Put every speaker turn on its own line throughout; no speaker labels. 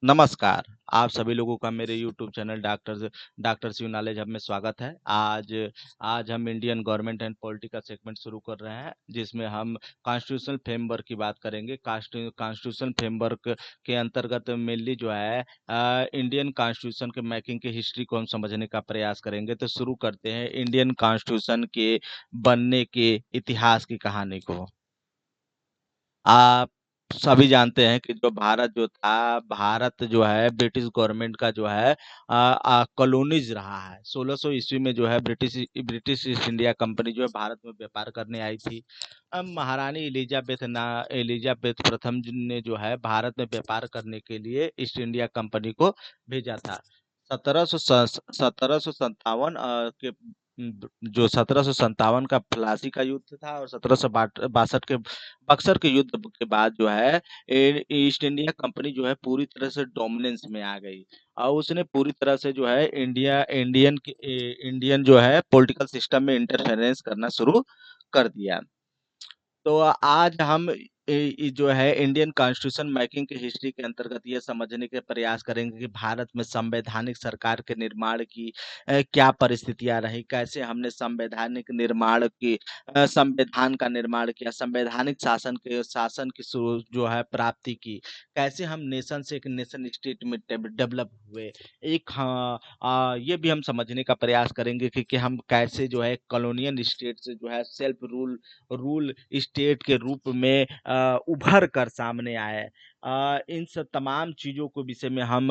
नमस्कार, आप सभी लोगों का मेरे YouTube channel doctor Shiv knowledge hub में स्वागत है। आज हम Indian government and political segment शुरू कर रहे हैं, जिसमें हम कॉन्स्टिट्यूशनल फ्रेमवर्क की बात करेंगे। कॉन्स्टिट्यूशनल फ्रेमवर्क के अंतर्गत मेनली जो है इंडियन कॉन्स्टिट्यूशन के मेकिंग की हिस्ट्री को हम समझने का प्रयास करेंगे। तो शुरू करते हैं इंडियन कॉन्स्टिट्यूशन के बनने के इतिहास की कहानी को। आप सभी जानते हैं कि जो भारत जो था, भारत जो है ब्रिटिश गवर्नमेंट का जो है कॉलोनीज रहा है। 1600 ईस्वी में जो है ब्रिटिश ईस्ट इंडिया कंपनी जो है भारत में व्यापार करने आई थी। अब महारानी एलिजाबेथ प्रथम ने जो है भारत में व्यापार करने के लिए ईस्ट इंडिया कंपनी को भेजा था। 1757 के जो 1757 का प्लासी का युद्ध था और 1762 के बक्सर के युद्ध के बाद जो है ईस्ट इंडिया कंपनी जो है पूरी तरह से डोमिनेंस में आ गई और उसने पूरी तरह से जो है इंडियन जो है पॉलिटिकल सिस्टम में इंटरफेरेंस करना शुरू कर दिया। तो आज हम जो है इंडियन कॉन्स्टिट्यूशन मेकिंग की हिस्ट्री के अंतर्गत ये समझने के प्रयास करेंगे कि भारत में संवैधानिक सरकार के निर्माण की क्या परिस्थितियां रही, कैसे हमने संवैधानिक निर्माण की संविधान का निर्माण किया, संवैधानिक शासन की जो है प्राप्ति की, कैसे हम नेशन से एक नेशन स्टेट में डेवलप हुए। एक हाँ ये भी हम समझने का प्रयास करेंगे कि हम कैसे जो है कॉलोनियल स्टेट से जो है सेल्फ रूल स्टेट के रूप में उभर कर सामने आए। इन सब तमाम चीज़ों को विषय में हम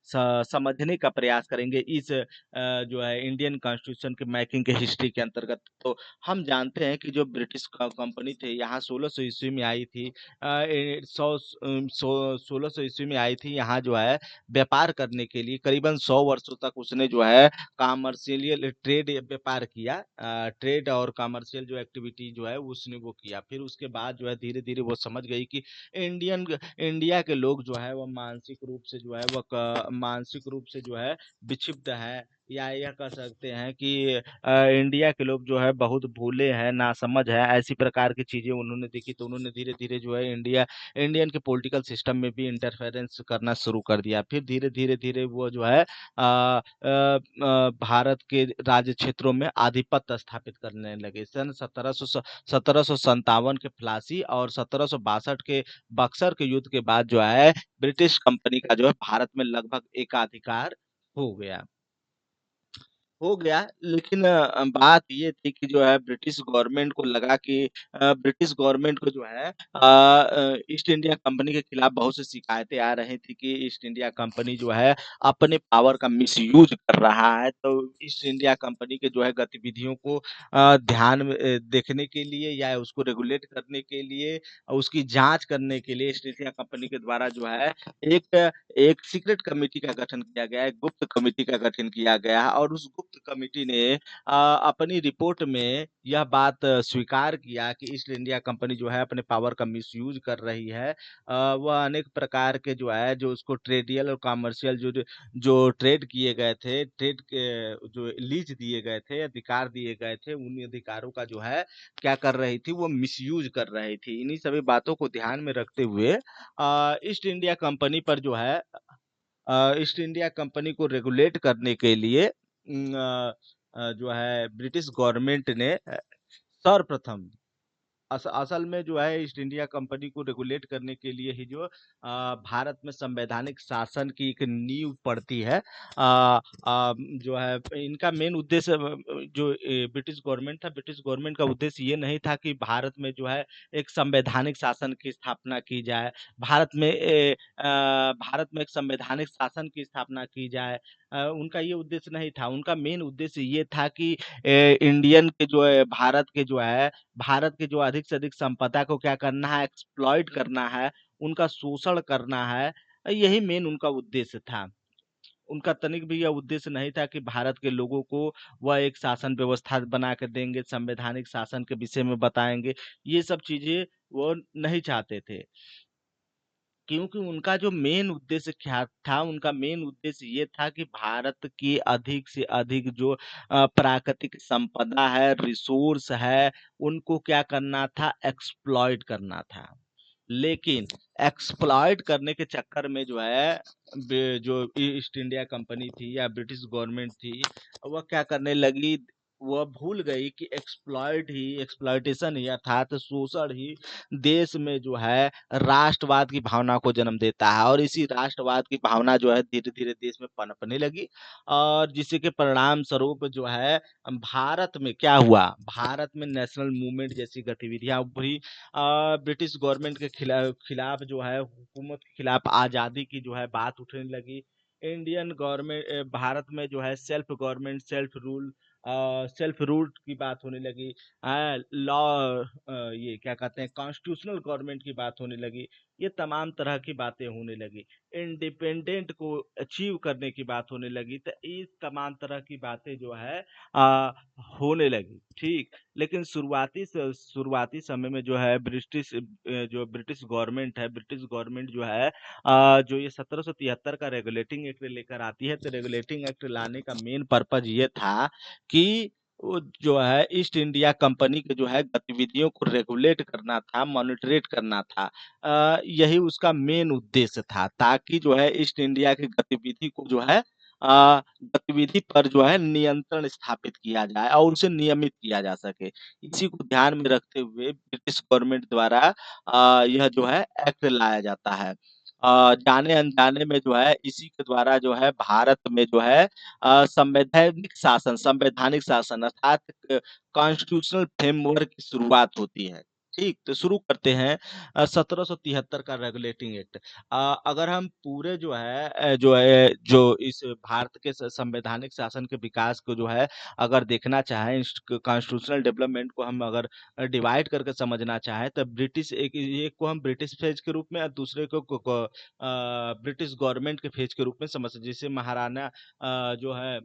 समझने का प्रयास करेंगे इस जो है इंडियन कॉन्स्टिट्यूशन के मेकिंग के हिस्ट्री के अंतर्गत। तो हम जानते हैं कि जो ब्रिटिश कंपनी थे यहाँ 1600 ईस्वी में आई थी। 1600 ईस्वी में आई थी यहाँ जो है व्यापार करने के लिए करीबन 100 वर्षों तक उसने जो है कॉमर्शियल ट्रेड व्यापार किया। ट्रेड और कॉमर्शियल जो एक्टिविटी जो है उसने वो किया। फिर उसके बाद जो है धीरे-धीरे वो समझ गई कि इंडियन इंडिया के लोग जो है वो मानसिक रूप से जो है विक्षिप्त है, या यह कह सकते हैं कि इंडिया के लोग जो है बहुत भोले हैं, नासमझ है, ऐसी प्रकार की चीज़ें उन्होंने देखी। तो उन्होंने धीरे-धीरे जो है इंडियन के पॉलिटिकल सिस्टम में भी इंटरफेरेंस करना शुरू कर दिया। फिर धीरे-धीरे वो जो है भारत के राज्य क्षेत्रों में आधिपत्य स्थापित करने लगे। सन 1757 के प्लासी और 1762 के बक्सर के युद्ध के बाद जो है ब्रिटिश कंपनी का जो है भारत में लगभग एकाधिकार हो गया। लेकिन बात ये थी कि जो है ब्रिटिश गवर्नमेंट को लगा कि ब्रिटिश गवर्नमेंट को जो है ईस्ट इंडिया कंपनी के खिलाफ बहुत सी शिकायतें आ रही थी कि ईस्ट इंडिया कंपनी जो है अपने पावर का मिसयूज कर रहा है। तो ईस्ट इंडिया कंपनी के जो है गतिविधियों को ध्यान में देखने के लिए या उसको रेगुलेट करने के लिए, उसकी जाँच करने के लिए ईस्ट इंडिया कंपनी के द्वारा जो है एक एक सीक्रेट कमिटी का गठन किया गया, एक गुप्त कमिटी का गठन किया गया और उस गुप्त कमिटी ने अपनी रिपोर्ट में यह बात स्वीकार किया कि ईस्ट इंडिया कंपनी जो है अपने पावर का मिसयूज कर रही है। वह अनेक प्रकार के जो है जो उसको ट्रेडियल और कमर्शियल जो ट्रेड किए गए थे, ट्रेड के जो लीज दिए गए थे, अधिकार दिए गए थे, उन अधिकारों का जो है क्या कर रही थी, वो मिसयूज कर रही थी। इन्हीं सभी बातों को ध्यान में रखते हुए ईस्ट इंडिया कंपनी पर जो है ईस्ट इंडिया कंपनी को रेगुलेट करने के लिए जो है ब्रिटिश गवर्नमेंट ने सर्वप्रथम असल में जो है ईस्ट इंडिया कंपनी को रेगुलेट करने के लिए ही जो भारत में संवैधानिक शासन की एक नींव पड़ती है। जो है इनका मेन उद्देश्य जो ब्रिटिश गवर्नमेंट था, ब्रिटिश गवर्नमेंट का उद्देश्य ये नहीं था कि भारत में जो है एक संवैधानिक शासन की स्थापना की जाए, भारत में एक संवैधानिक शासन की स्थापना की जाए। उनका ये उद्देश्य नहीं था। उनका मेन उद्देश्य ये था कि इंडियन के जो है भारत के जो अधिक से अधिक संपदा को क्या करना है, एक्सप्लॉइट करना है, उनका शोषण करना है। यही मेन उनका उद्देश्य था। उनका तनिक भी यह उद्देश्य नहीं था कि भारत के लोगों को वह एक शासन व्यवस्था बना के देंगे, संवैधानिक शासन के विषय में बताएँगे। ये सब चीज़ें वो नहीं चाहते थे। क्योंकि उनका जो मेन उद्देश्य क्या था, उनका मेन उद्देश्य ये था कि भारत की अधिक से अधिक जो प्राकृतिक संपदा है, रिसोर्स है, उनको क्या करना था, एक्सप्लॉइट करना था। लेकिन एक्सप्लॉइट करने के चक्कर में जो है जो ईस्ट इंडिया कंपनी थी या ब्रिटिश गवर्नमेंट थी, वह क्या करने लगी, वह भूल गई कि एक्सप्लॉइटेशन ही अर्थात शोषण ही देश में जो है राष्ट्रवाद की भावना को जन्म देता है, और इसी राष्ट्रवाद की भावना जो है धीरे धीरे देश में पनपने लगी, और जिसके के परिणाम स्वरूप जो है भारत में क्या हुआ, भारत में नेशनल मूवमेंट जैसी गतिविधियां उभरी, ब्रिटिश गवर्नमेंट के खिलाफ जो है हुकूमत के खिलाफ आज़ादी की जो है बात उठने लगी। इंडियन गवर्नमेंट भारत में जो है सेल्फ गवर्नमेंट सेल्फ रूल की बात होने लगी, लॉ ये क्या कहते हैं कॉन्स्टिट्यूशनल गवर्नमेंट की बात होने लगी, ये तमाम तरह की बातें होने लगी, इंडिपेंडेंट को अचीव करने की बात होने लगी, तो इस तमाम तरह की बातें जो है आ, होने लगी। ठीक, लेकिन शुरुआती समय में जो है जो ब्रिटिश गवर्नमेंट है, ब्रिटिश गवर्नमेंट जो है जो ये 1773 का रेगुलेटिंग एक्ट लेकर आती है, तो रेगुलेटिंग एक्ट लाने का मेन पर्पज ये था कि वो जो है ईस्ट इंडिया कंपनी के जो है गतिविधियों को रेगुलेट करना था, मॉनिटरेट करना था। यही उसका मेन उद्देश्य था, ताकि जो है ईस्ट इंडिया की गतिविधि को जो है गतिविधि पर जो है नियंत्रण स्थापित किया जाए और उसे नियमित किया जा सके। इसी को ध्यान में रखते हुए ब्रिटिश गवर्नमेंट द्वारा यह जो है एक्ट लाया जाता है। जाने अनजाने में जो है इसी के द्वारा जो है भारत में जो है संवैधानिक शासन अर्थात कॉन्स्टिट्यूशनल फ्रेमवर्क की शुरुआत होती है। ठीक, तो शुरू करते हैं 1773 का रेगुलेटिंग एक्ट। अगर हम पूरे जो इस भारत के संवैधानिक शासन के विकास को जो है अगर देखना चाहें, कॉन्स्टिट्यूशनल डेवलपमेंट को हम अगर डिवाइड करके समझना चाहें, तो एक को हम ब्रिटिश फेज के रूप में और दूसरे को ब्रिटिश गवर्नमेंट के फेज के रूप में समझ सकते, जैसे महाराणा जो है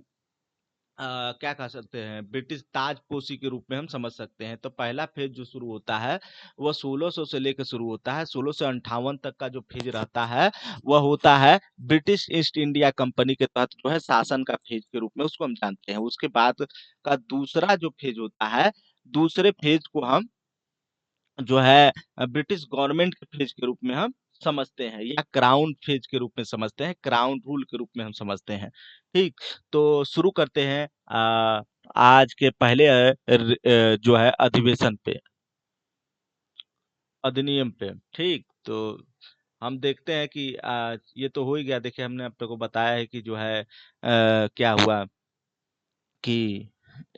क्या कह सकते हैं ब्रिटिश ताजपोशी के रूप में हम समझ सकते हैं। तो पहला फेज जो शुरू होता है वह 1600 से लेकर शुरू होता है, 1600 से 58 तक का जो फेज रहता है वह होता है ब्रिटिश ईस्ट इंडिया कंपनी के तहत जो है शासन का फेज के रूप में उसको हम जानते हैं। उसके बाद का दूसरा जो फेज होता है, दूसरे फेज को हम जो है ब्रिटिश गवर्नमेंट के फेज के रूप में हम समझते हैं, या क्राउन फेज के रूप में समझते हैं, क्राउन रूल के रूप में हम समझते हैं। ठीक, तो शुरू करते हैं आज के पहले जो है अधिवेशन पे, अधिनियम पे। ठीक, तो हम देखते हैं कि ये तो हो ही गया। देखिए, हमने आप को बताया है कि जो है क्या हुआ कि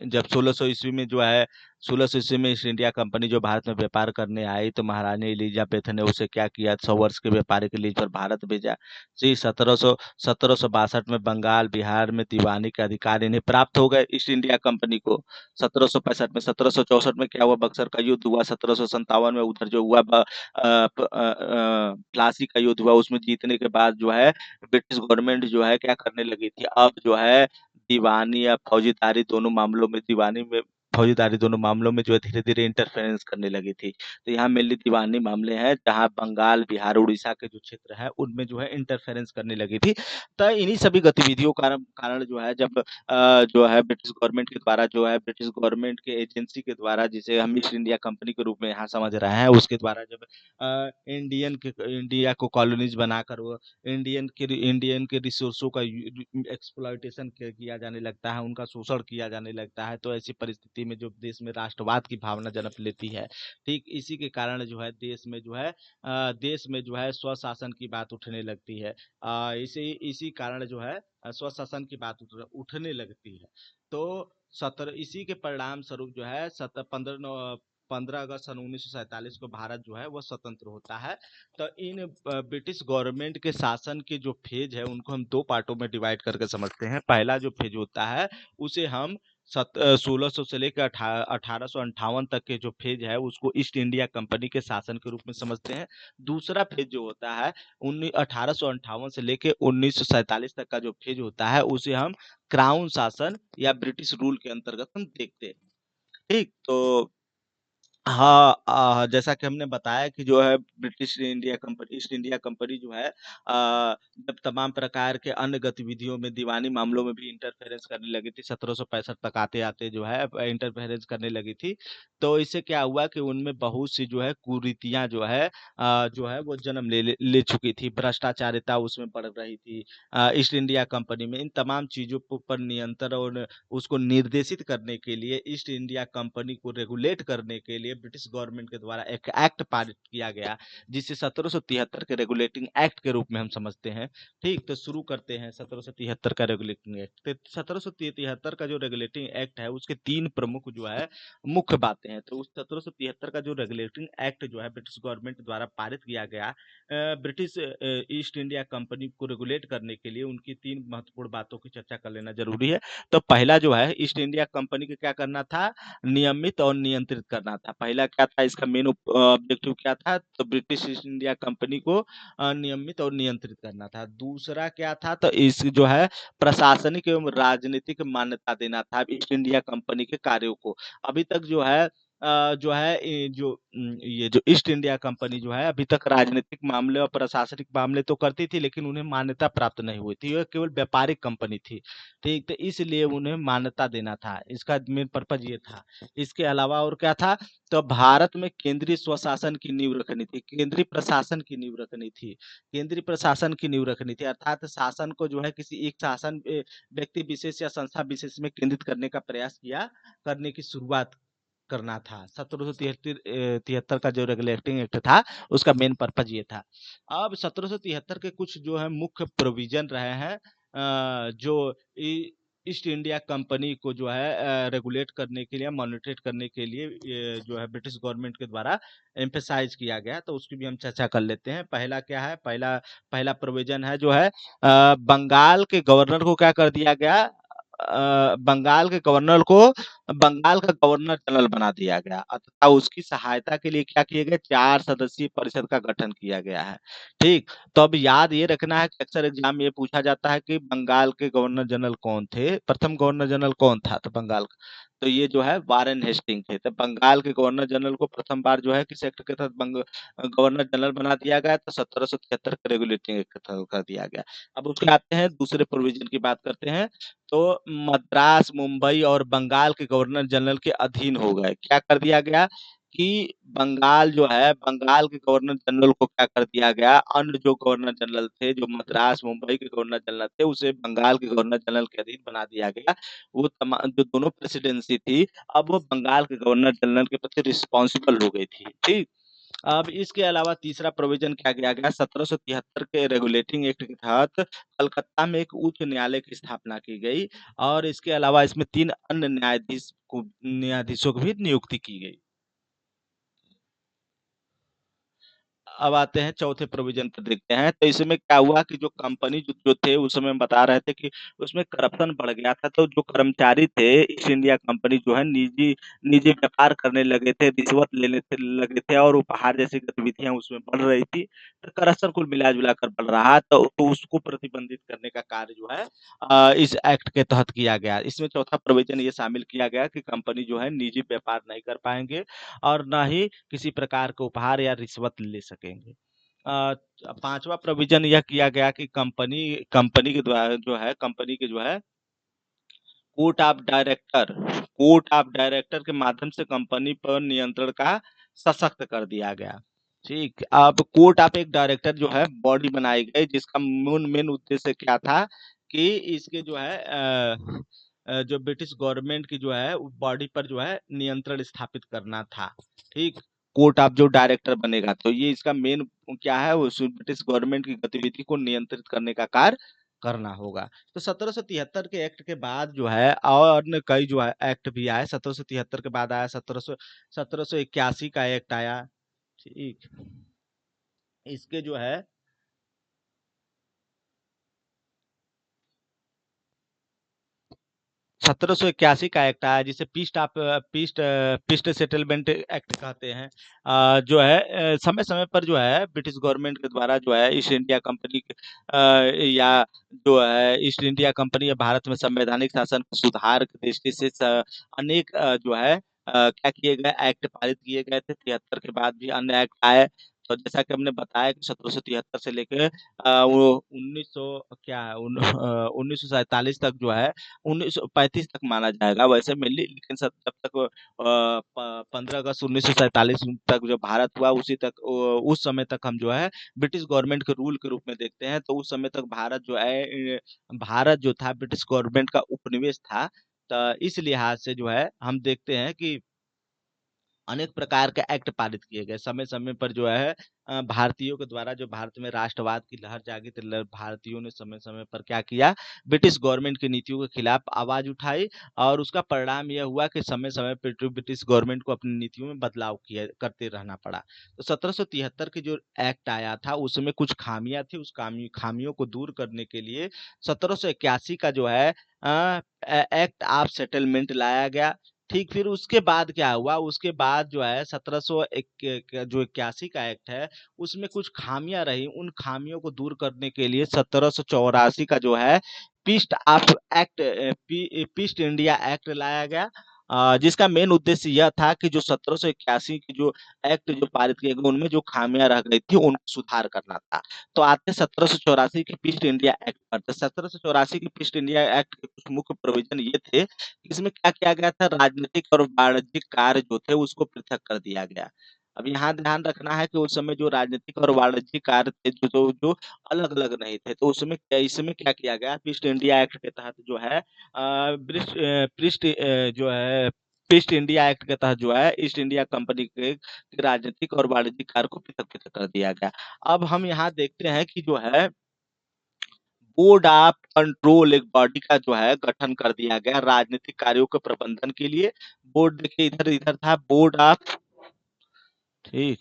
जब 1600 ईस्वी में जो है 1600 ईस्वी में ईस्ट इंडिया कंपनी जो भारत में व्यापार करने आई, तो महारानी एलिजाबेथ ने उसे क्या किया, 100 वर्ष के व्यापारिक लीज पर भारत भेजा। जी, 1762 में बंगाल बिहार में दीवानी के अधिकार इन्हें प्राप्त हो गए ईस्ट इंडिया कंपनी को। 1765 में, 1764 में क्या हुआ, बक्सर का युद्ध हुआ। 1757 में उधर जो हुआ प्लासी का युद्ध हुआ, उसमें जीतने के बाद जो है ब्रिटिश गवर्नमेंट जो है क्या करने लगी थी, अब जो है दीवानी या फौजीदारी दोनों मामलों में जो है धीरे-धीरे इंटरफेरेंस करने लगी थी। तो यहाँ मेनली दीवानी मामले हैं, जहाँ बंगाल, बिहार, उड़ीसा के जो क्षेत्र हैं, उनमें जो है इंटरफेरेंस करने लगी थी। तो इन्हीं सभी गतिविधियों कारण कारण जो है जब जो है ब्रिटिश गवर्नमेंट के द्वारा जो है ब्रिटिश गवर्नमेंट के एजेंसी के द्वारा, जिसे हम ईस्ट इंडिया कंपनी के रूप में यहाँ समझ रहे हैं, उसके द्वारा जब इंडिया को कॉलोनीज बनाकर वो इंडियन के रिसोर्सों का एक्सप्लॉइटेशन किया जाने लगता है, उनका शोषण किया जाने लगता है, तो ऐसी परिस्थिति में जो देश में राष्ट्रवाद की भावना जन्म लेती है। ठीक, इसी के कारण जो है देश में जो है स्वशासन की बात उठने लगती है। इसी कारण जो है स्वशासन की बात उठने लगती है। तो इसी के परिणाम स्वरूप जो है 15 अगस्त सन 1947 को भारत जो है वह स्वतंत्र होता है। तो इन ब्रिटिश गवर्नमेंट के शासन के जो फेज है उनको हम दो पार्टों में डिवाइड करके समझते हैं। पहला जो फेज होता है उसे हम 1600 से लेकर 1858 तक के जो फेज है उसको ईस्ट इंडिया कंपनी के शासन के रूप में समझते हैं। दूसरा फेज जो होता है 1858 से लेकर 1947 तक का जो फेज होता है उसे हम क्राउन शासन या ब्रिटिश रूल के अंतर्गत हम देखते हैं। ठीक, तो हाँ, जैसा कि हमने बताया कि जो है British India company east India company जो है जब तमाम प्रकार के अन्य गतिविधियों में दीवानी मामलों में भी इंटरफेरेंस करने लगी थी 1765 तक आते-आते जो है इंटरफेरेंस करने लगी थी। तो इससे क्या हुआ कि उनमें बहुत सी जो है कुरीतियाँ जो है वो जन्म ले चुकी थी। भ्रष्टाचारिता उसमें बढ़ रही थी। ईस्ट इंडिया कंपनी में इन तमाम चीज़ों पर नियंत्रण और उसको निर्देशित करने के लिए ईस्ट इंडिया कंपनी को रेगुलेट करने के लिए ब्रिटिश गवर्नमेंट के द्वारा एक एक्ट पारित किया गया जिसे 1773 के रेगुलेटिंग एक्ट के रूप में हम समझते हैं। ठीक, तो शुरू करते हैं 1773 का रेगुलेटिंग एक्ट। तो 1773 का जो रेगुलेटिंग एक्ट है उसके तीन प्रमुख जो है मुख्य बातें हैं। तो उस 1773 का जो रेगुलेटिंग एक्ट जो है ब्रिटिश गवर्नमेंट द्वारा पारित किया गया ब्रिटिश ईस्ट इंडिया कंपनी को रेगुलेट करने के लिए उनकी तीन महत्वपूर्ण बातों की चर्चा कर लेना जरूरी है। तो पहला जो है ईस्ट इंडिया कंपनी को क्या करना था, नियमित और नियंत्रित करना था। पहला क्या था, इसका मेन ऑब्जेक्टिव क्या था, तो ब्रिटिश ईस्ट इंडिया कंपनी को नियमित और नियंत्रित करना था। दूसरा क्या था, तो इस जो है प्रशासनिक एवं राजनीतिक मान्यता देना था ईस्ट इंडिया कंपनी के कार्यों को। अभी तक जो है ये जो ईस्ट इंडिया कंपनी जो है अभी तक राजनीतिक मामले और प्रशासनिक मामले तो करती थी, लेकिन उन्हें मान्यता प्राप्त नहीं हुई थी। यह केवल व्यापारिक कंपनी थी। ठीक, तो इसलिए उन्हें मान्यता देना था, इसका मेन पर्पज ये था। इसके अलावा और क्या था, तो भारत में केंद्रीय स्वशासन की नींव रखनी थी, केंद्रीय प्रशासन की नींव रखनी थी, केंद्रीय प्रशासन की नींव रखनी थी, अर्थात शासन को जो है किसी एक शासन व्यक्ति विशेष या संस्था विशेष में केंद्रित करने का प्रयास किया, करने की शुरुआत करना था। 1773 का जो रेगुलेटिंग एक्ट था उसका मेन पर्पज ये था। अब 1773 के कुछ जो है मुख्य प्रोविजन रहे हैं जो ईस्ट इंडिया कंपनी को जो है रेगुलेट करने के लिए, मॉनिटरेट करने के लिए ये जो है ब्रिटिश गवर्नमेंट के द्वारा एम्फेसाइज किया गया, तो उसकी भी हम चर्चा कर लेते हैं। पहला क्या है, पहला पहला प्रोविजन है जो है बंगाल के गवर्नर को क्या कर दिया गया, बंगाल के गवर्नर को बंगाल का गवर्नर जनरल बना दिया गया, तथा उसकी सहायता के लिए क्या किया गया, 4 सदस्यीय परिषद का गठन किया गया है। ठीक, तो अब याद ये रखना है कि अक्सर एग्जाम में ये पूछा जाता है कि बंगाल के गवर्नर जनरल कौन थे, प्रथम गवर्नर जनरल कौन था, तो बंगाल का, तो ये जो है वारेन हेस्टिंग थे। तो बंगाल के गवर्नर जनरल को प्रथम बार जो है किस एक्ट के तहत गवर्नर जनरल बना दिया गया, तो 1773 के रेगुलेटिंग एक्ट के तहत कर दिया गया। अब उसके आते हैं दूसरे प्रोविजन की बात करते हैं, तो मद्रास, मुंबई और बंगाल के गवर्नर जनरल के अधीन हो गए। क्या कर दिया गया कि बंगाल जो है, बंगाल के गवर्नर जनरल को क्या कर दिया गया, अन्य जो गवर्नर जनरल थे, जो मद्रास, मुंबई के गवर्नर जनरल थे, उसे बंगाल के गवर्नर जनरल के अधीन बना दिया गया। वो जो दोनों प्रेसिडेंसी थी, अब वो बंगाल के गवर्नर जनरल के प्रति रिस्पॉन्सिबल हो गई थी। ठीक, अब इसके अलावा तीसरा प्रोविजन क्या किया गया, 1773 के रेगुलेटिंग एक्ट के तहत कलकत्ता में एक उच्च न्यायालय की स्थापना की गई और इसके अलावा इसमें 3 अन्य न्यायाधीशों की भी नियुक्ति की गई। अब आते हैं चौथे प्रोविजन पर, देखते हैं। तो इसमें क्या हुआ कि जो कंपनी जो थे उस समय हम बता रहे थे कि उसमें करप्शन बढ़ गया था, तो जो कर्मचारी थे ईस्ट इंडिया कंपनी जो है निजी निजी व्यापार करने लगे थे, रिश्वत लेने लगे थे और उपहार जैसी गतिविधियां उसमें बढ़ रही थी। तो करप्शन कुल मिला जुला कर बढ़ रहा, तो उसको प्रतिबंधित करने का कार्य जो है इस एक्ट के तहत किया गया। इसमें चौथा प्रोविजन ये शामिल किया गया कि कंपनी जो है निजी व्यापार नहीं कर पाएंगे और ना ही किसी प्रकार के उपहार या रिश्वत ले सकेंगे। अ, पांचवा प्रोविजन यह किया गया कि कंपनी कंपनी के द्वारा जो है, कंपनी के जो है कोर्ट ऑफ डायरेक्टर के माध्यम से कंपनी पर नियंत्रण का सशक्त कर दिया गया। ठीक, अब कोर्ट ऑफ एक डायरेक्टर जो है बॉडी बनाई गई जिसका मेन मेन उद्देश्य क्या था कि इसके जो है जो ब्रिटिश गवर्नमेंट की जो है बॉडी पर जो है नियंत्रण स्थापित करना था। ठीक, कोर्ट ऑफ जो डायरेक्टर बनेगा, तो ये इसका मेन क्या है, वो ब्रिटिश गवर्नमेंट की गतिविधि को नियंत्रित करने का कार्य करना होगा। तो 1773 के एक्ट के बाद जो है और अन्य कई जो है एक्ट भी आए। 1773 के बाद आया 1781 का एक्ट आया। ठीक, इसके जो है 1781 का एक्ट आया जिसे पीस्ट सेटलमेंट एक्ट कहते हैं। जो है समय समय पर जो है ब्रिटिश गवर्नमेंट के द्वारा जो है ईस्ट इंडिया कंपनी या जो है ईस्ट इंडिया कंपनी या भारत में संवैधानिक शासन के सुधार की दृष्टि से अनेक जो है क्या किए गए एक्ट पारित किए गए थे, 73 के बाद भी अन्य एक्ट आए। तो जैसा कि हमने बताया कि 1773 से लेके वो 1900 क्या है 1947 तक जो है 1935 तक माना जाएगा वैसे मेनली, लेकिन सब जब तक 15 अगस्त 1947 तक जो भारत हुआ उसी तक उस समय तक हम जो है ब्रिटिश गवर्नमेंट के रूल के रूप में देखते हैं। तो उस समय तक भारत जो है भारत जो था ब्रिटिश गवर्नमेंट का उपनिवेश था। तो इस लिहाज से जो है हम देखते हैं कि अनेक प्रकार के एक्ट पारित किए गए समय समय पर जो है भारतीयों के द्वारा, जो भारत में राष्ट्रवाद की लहर जागी थी, भारतीयों ने समय समय पर क्या किया, ब्रिटिश गवर्नमेंट की नीतियों के खिलाफ आवाज उठाई। और उसका परिणाम यह हुआ कि समय समय पर ब्रिटिश गवर्नमेंट को अपनी नीतियों में बदलाव किया करते रहना पड़ा। तो 1773 की जो एक्ट आया था उसमें कुछ खामियां थी, उस खामियों को दूर करने के लिए 1781 का जो है एक्ट ऑफ सेटलमेंट लाया गया। ठीक, फिर उसके बाद क्या हुआ, उसके बाद जो है 1781 का एक्ट है उसमें कुछ खामियां रही, उन खामियों को दूर करने के लिए 1784 का जो है पीस्ट ऑफ एक्ट पीस्ट इंडिया एक्ट लाया गया। जिसका मेन उद्देश्य यह था कि जो 1781 की जो एक्ट जो पारित किए गए उनमें जो खामियां रह गई थी उनको सुधार करना था। तो आते 1784 के पीस्ट इंडिया एक्ट पर। तो 1784 के पीस्ट इंडिया एक्ट के कुछ मुख्य प्रोविजन ये थे, इसमें क्या किया गया था, राजनीतिक और वाणिज्यिक कार्य जो थे उसको पृथक कर दिया गया। अब यहाँ ध्यान रखना है कि उस समय जो राजनीतिक और वाणिज्यिक कार्य थे जो अलग अलग नहीं थे, तो उसमें इसमें क्या किया गया, ईस्ट इंडिया एक्ट के तहत जो है जो है ईस्ट इंडिया एक्ट के तहत जो है ईस्ट इंडिया कंपनी के राजनीतिक और वाणिज्यिक कार्य को पृथक पृथक कर दिया गया। अब हम यहाँ देखते हैं कि जो है बोर्ड ऑफ कंट्रोल एक बॉडी का जो है गठन कर दिया गया राजनीतिक कार्यों के प्रबंधन के लिए। बोर्ड देखिए इधर इधर था बोर्ड ऑफ, ठीक,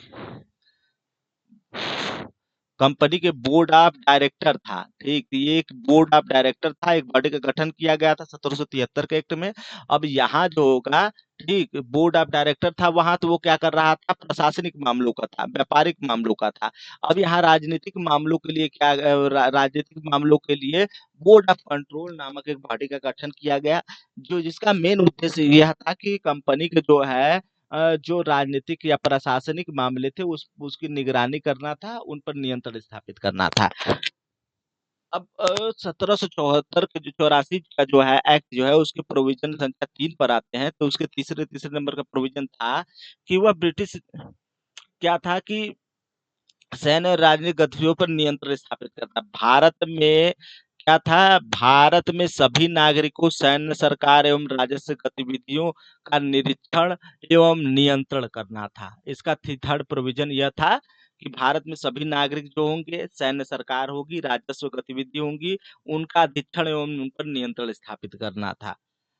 कंपनी के बोर्ड ऑफ डायरेक्टर था। ठीक, ये एक बोर्ड ऑफ डायरेक्टर था, एक बॉडी का गठन किया गया था 1773 के एक्ट में। अब यहाँ जो होगा, ठीक, बोर्ड ऑफ डायरेक्टर था वहां, तो वो क्या कर रहा था, प्रशासनिक मामलों का था, व्यापारिक मामलों का था। अब यहाँ राजनीतिक मामलों के लिए क्या राजनीतिक मामलों के लिए बोर्ड ऑफ कंट्रोल नामक एक बॉडी का गठन किया गया, जो जिसका मेन उद्देश्य यह था कि कंपनी के जो है जो राजनीतिक या प्रशासनिक मामले थे उसकी निगरानी करना था, उन पर नियंत्रण स्थापित करना था। अब 1774 के जो 84 का जो है एक्ट जो है उसके प्रोविजन संख्या 3 पर आते हैं। तो उसके तीसरे तीसरे नंबर का प्रोविजन था कि वह ब्रिटिश क्या था कि सैन्य और राजनीतिक गतिविधियों पर नियंत्रण स्थापित करता। भारत में क्या था, भारत में सभी नागरिकों, सैन्य, सरकार एवं राजस्व गतिविधियों का निरीक्षण एवं नियंत्रण करना था। इसका थर्ड प्रोविजन यह था कि भारत में सभी नागरिक जो होंगे, सैन्य सरकार होगी, राजस्व गतिविधि होंगी, उनका अधीक्षण एवं उन पर नियंत्रण स्थापित करना था।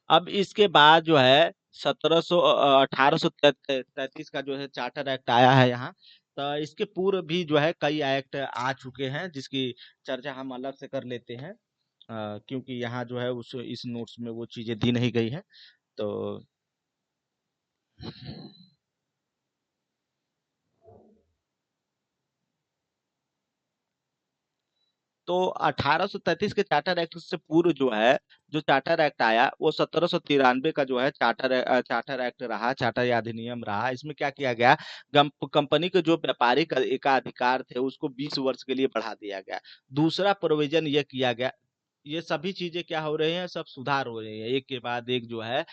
अब इसके बाद जो है 1833 का जो है चार्टर एक्ट आया है यहाँ। तो इसके पूर्व भी जो है कई एक्ट आ चुके हैं जिसकी चर्चा हम अलग से कर लेते हैं, क्योंकि यहाँ जो है उस इस नोट्स में वो चीजें दी नहीं गई हैं। तो तो 1833 के चार्टर एक्ट से पूर्व जो है जो चार्टर एक्ट आया वो 1793 का जो है चार्टर एक्ट रहा, चार्टर या अधिनियम रहा। इसमें क्या किया गया, कंपनी के जो व्यापारिक एकाधिकार थे उसको 20 वर्ष के लिए बढ़ा दिया गया। दूसरा प्रोविजन ये किया गया, ये सभी चीजें क्या हो रही हैं, सब सुधार हो रही है, एक के बाद एक जो है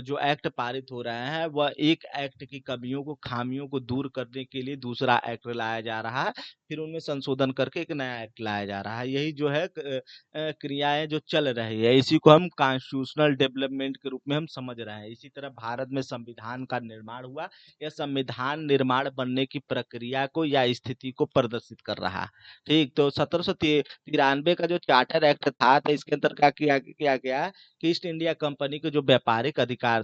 जो एक्ट पारित हो रहे हैं वह एक एक्ट की कमियों को, खामियों को दूर करने के लिए दूसरा एक्ट लाया जा रहा है, फिर उनमें संशोधन करके एक नया एक्ट लाया जा रहा है। यही जो है क्रियाएं जो चल रही है, इसी को हम कॉन्स्टिट्यूशनल डेवलपमेंट के रूप में हम समझ रहे हैं। इसी तरह भारत में संविधान का निर्माण हुआ, यह संविधान निर्माण बनने की प्रक्रिया को या स्थिति को प्रदर्शित कर रहा है। ठीक, तो 1793 का जो चार्टर एक्ट था, तो इसके अंदर क्या किया गया कि ईस्ट इंडिया कंपनी के जो व्यापारिक अधिकार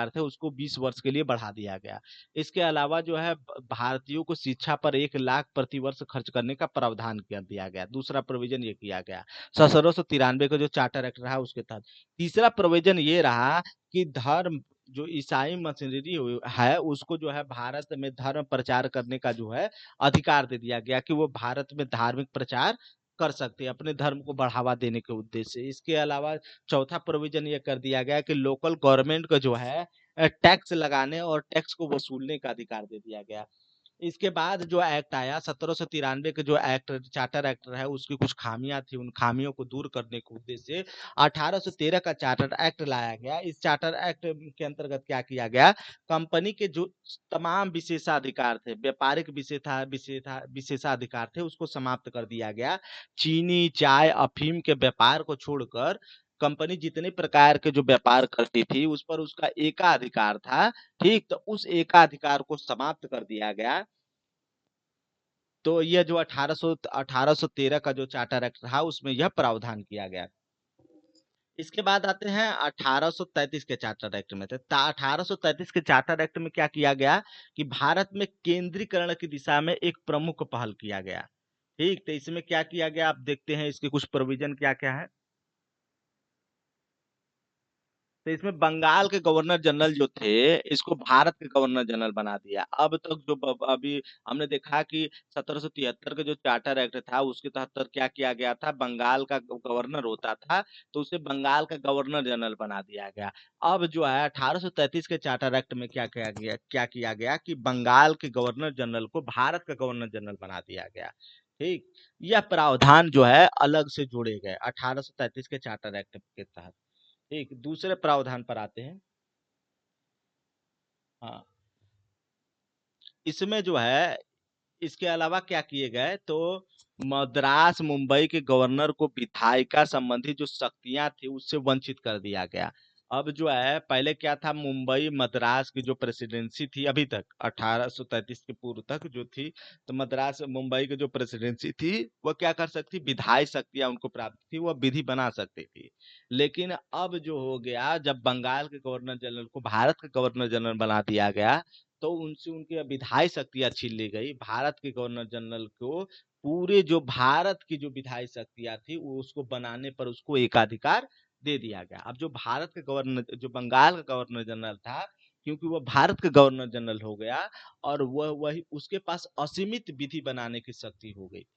थे उसको 20 वर्ष के लिए बढ़ा दिया गया। इसके अलावा जो है भारतीयों को शिक्षा पर 1 लाख प्रति वर्ष खर्च करने का प्रावधान कर दिया गया। दूसरा प्रोविजन ये किया गया 1793 का जो चार्टर एक्ट रहा उसके तहत। तीसरा प्रोविजन ये रहा कि धर्म, जो ईसाई मशीनरी है उसको जो है भारत में धर्म प्रचार करने का जो है अधिकार दे दिया गया, कि वो भारत में धार्मिक प्रचार कर सकते हैं अपने धर्म को बढ़ावा देने के उद्देश्य से। इसके अलावा चौथा प्रोविजन ये कर दिया गया कि लोकल गवर्नमेंट का जो है टैक्स लगाने और टैक्स को वसूलने का अधिकार दे दिया गया। इसके बाद जो एक्ट आया 1793 के जो एक्ट चार्टर एक्ट है उसकी कुछ खामियां थी, उन खामियों को दूर करने के उद्देश्य से 1813 का चार्टर एक्ट लाया गया। इस चार्टर एक्ट के अंतर्गत क्या किया गया, कंपनी के जो तमाम विशेषाधिकार थे, व्यापारिक विशेषाधिकार थे, उसको समाप्त कर दिया गया। चीनी, चाय, अफीम के व्यापार को छोड़कर कंपनी जितने प्रकार के जो व्यापार करती थी उस पर उसका एकाधिकार था। ठीक, तो उस एकाधिकार को समाप्त कर दिया गया। तो यह जो 1813 का जो चार्टर एक्ट था उसमें यह प्रावधान किया गया। इसके बाद आते हैं 1833 के चार्टर एक्ट में। 1833 के चार्टर एक्ट में क्या किया गया कि भारत में केंद्रीकरण की दिशा में एक प्रमुख पहल किया गया। ठीक, तो इसमें क्या किया गया आप देखते हैं, इसके कुछ प्रोविजन क्या क्या है। तो इसमें बंगाल के गवर्नर जनरल जो थे इसको भारत के गवर्नर जनरल बना दिया। अब तक जो अभी हमने देखा कि 1773 का जो चार्टर एक्ट था उसके तहत क्या किया गया था, बंगाल का गवर्नर होता था तो उसे बंगाल का गवर्नर जनरल बना दिया गया। अब जो है 1833 के चार्टर एक्ट में क्या किया गया कि बंगाल के गवर्नर जनरल को भारत का गवर्नर जनरल बना दिया गया। ठीक, यह प्रावधान जो है अलग से जोड़े गए 1833 के चार्टर एक्ट के तहत। ठीक, दूसरे प्रावधान पर आते हैं। हाँ, इसमें जो है इसके अलावा क्या किए गए तो मद्रास मुंबई के गवर्नर को विधायिका संबंधी जो शक्तियां थी उससे वंचित कर दिया गया। अब जो है पहले क्या था, मुंबई मद्रास की जो प्रेसिडेंसी थी अभी तक 1833 के पूर्व तक जो थी, तो मद्रास मुंबई की जो प्रेसिडेंसी थी वह क्या कर सकती, विधायी शक्तियां उनको प्राप्त थी, वह विधि बना सकती थी। लेकिन अब जो हो गया, जब बंगाल के गवर्नर जनरल को भारत का गवर्नर जनरल बना दिया गया तो उनसे उनकी विधायी शक्तियां छीन ली गई। भारत के गवर्नर जनरल को पूरे जो भारत की जो विधायी शक्तियां थी वो उसको बनाने पर उसको एकाधिकार दे दिया गया। अब जो भारत के गवर्नर, जो बंगाल का गवर्नर जनरल था, क्योंकि वह भारत का गवर्नर जनरल हो गया और वह वही उसके पास असीमित विधि बनाने की शक्ति हो गई थी।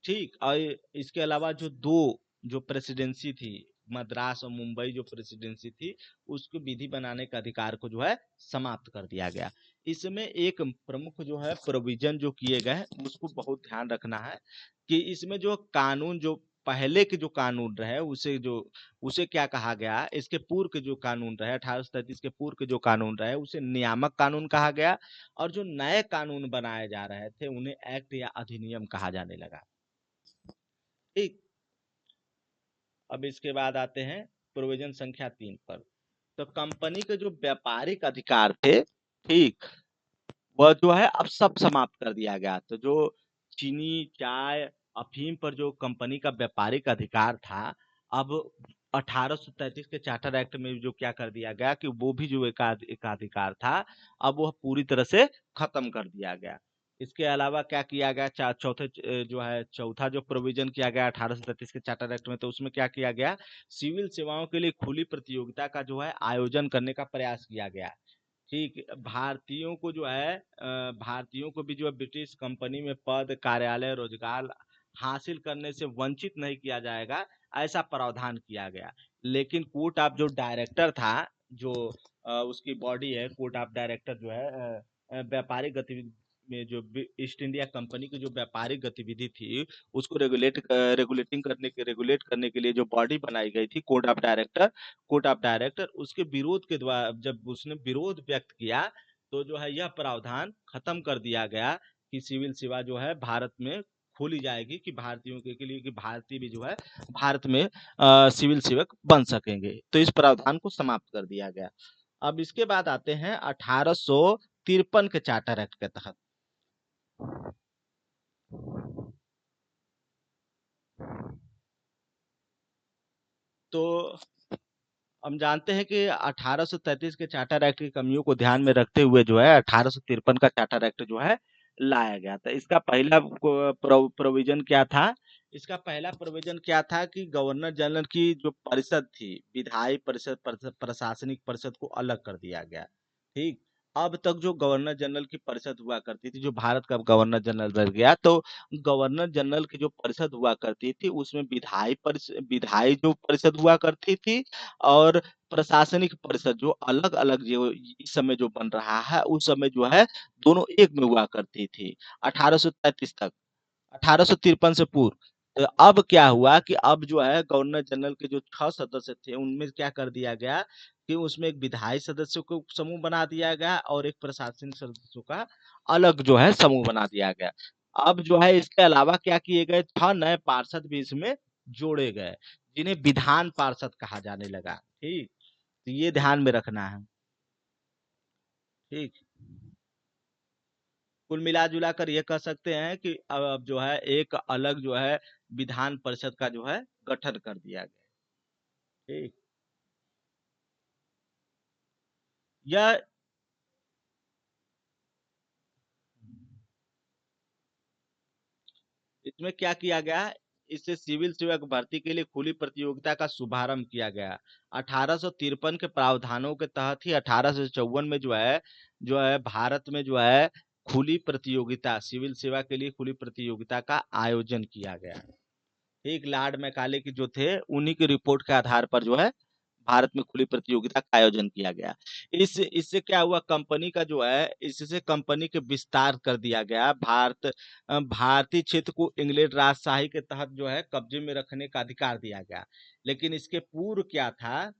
ठीक, और इसके अलावा जो दो जो प्रेसिडेंसी थी, मद्रास और मुंबई जो प्रेसिडेंसी थी, उसको विधि बनाने का अधिकार को जो है समाप्त कर दिया गया। इसमें एक प्रमुख जो है प्रोविजन जो किए गए हैं उसको बहुत ध्यान रखना है कि इसमें जो कानून, जो पहले के जो कानून रहे उसे क्या कहा गया, इसके पूर्व के जो कानून रहे 1833 के पूर्व के जो कानून रहे उसे नियामक कानून कहा गया, और जो नए कानून बनाए जा रहे थे उन्हें एक्ट या अधिनियम कहा जाने लगा। ठीक, अब इसके बाद आते हैं प्रोविजन संख्या 3 पर। तो कंपनी के जो व्यापारिक अधिकार थे, ठीक, वह जो है अब सब समाप्त कर दिया गया। तो जो चीनी, चाय, अफीम पर जो कंपनी का व्यापारिक अधिकार था, अब 1833 के चार्टर एक्ट में जो क्या कर दिया गया कि वो भी जो एकाधिकार था अब वह पूरी तरह से खत्म कर दिया गया। इसके अलावा क्या किया गया, जो है चौथा जो प्रोविजन किया गया 1833 के चार्टर एक्ट में, तो उसमें क्या किया गया, सिविल सेवाओं के लिए खुली प्रतियोगिता का जो है आयोजन करने का प्रयास किया गया। ठीक, भारतीयों को जो है भारतीयों को भी जो है ब्रिटिश कंपनी में पद, कार्यालय, रोजगार हासिल करने से वंचित नहीं किया जाएगा, ऐसा प्रावधान किया गया। लेकिन कोर्ट ऑफ जो डायरेक्टर था, जो उसकी बॉडी है कोर्ट ऑफ डायरेक्टर, जो है व्यापारिक गतिविधि में जो ईस्ट इंडिया कंपनी की जो व्यापारिक गतिविधि थी उसको रेगुलेट करने के लिए जो बॉडी बनाई गई थी कोर्ट ऑफ डायरेक्टर, उसके विरोध के द्वारा जब उसने विरोध व्यक्त किया तो जो है यह प्रावधान खत्म कर दिया गया कि सिविल सेवा जो है भारत में खोली जाएगी, कि भारतीयों के लिए, कि भारतीय भी जो है भारत में सिविल सेवक बन सकेंगे। तो इस प्रावधान को समाप्त कर दिया गया। अब इसके बाद आते हैं 1853 के चार्टर एक्ट के तहत। तो हम जानते हैं कि 1833 के चार्टर एक्ट की कमियों को ध्यान में रखते हुए जो है 1853 का चार्टर एक्ट जो है लाया गया था। इसका पहला प्रोविजन क्या था, इसका पहला प्रोविजन क्या था कि गवर्नर जनरल की जो परिषद थी, विधायी परिषद, प्रशासनिक परिषद को अलग कर दिया गया। ठीक, अब तक जो गवर्नर जनरल की परिषद हुआ करती थी, जो भारत का गवर्नर जनरल बन गया, तो गवर्नर जनरल की जो परिषद हुआ करती थी, उसमें विधायी जो परिषद हुआ करती थी, और प्रशासनिक परिषद जो अलग-अलग जो इस समय जो बन रहा है, उस समय जो है दोनों एक में हुआ करती थी, 1833 तक। 1853 से पूर्व। तो अब क्या हुआ कि अब जो है गवर्नर जनरल के जो 6 सदस्य थे, उनमें क्या कर दिया गया कि उसमें एक विधायी सदस्यों को समूह बना दिया गया और एक प्रशासनिक सदस्यों का अलग जो है समूह बना दिया गया। अब जो है इसके अलावा क्या किए गए, 6 नए पार्षद भी इसमें जोड़े गए, जिन्हें विधान पार्षद कहा जाने लगा। ठीक? तो ये ध्यान में रखना है। ठीक? कुल मिला-जुला कर ये कह सकते हैं कि अब जो है एक अलग जो है विधान परिषद का जो है गठन कर दिया गया। ठीक। यह इसमें क्या किया गया, इससे सिविल सेवक भर्ती के लिए खुली प्रतियोगिता का शुभारंभ किया गया। 1853 के प्रावधानों के तहत ही 1854 में जो है भारत में जो है खुली प्रतियोगिता, सिविल सेवा के लिए खुली प्रतियोगिता का आयोजन किया गया। ठीक, लॉर्ड मैकाले की जो थे, उन्हीं की रिपोर्ट के आधार पर जो है भारत में खुली प्रतियोगिता का आयोजन किया गया। इससे क्या हुआ, कंपनी का जो है, इससे कंपनी के विस्तार कर दिया गया। भारतीय क्षेत्र को इंग्लैंड राजशाही के तहत जो है कब्जे में रखने का अधिकार दिया गया। लेकिन इसके पूर्व क्या था,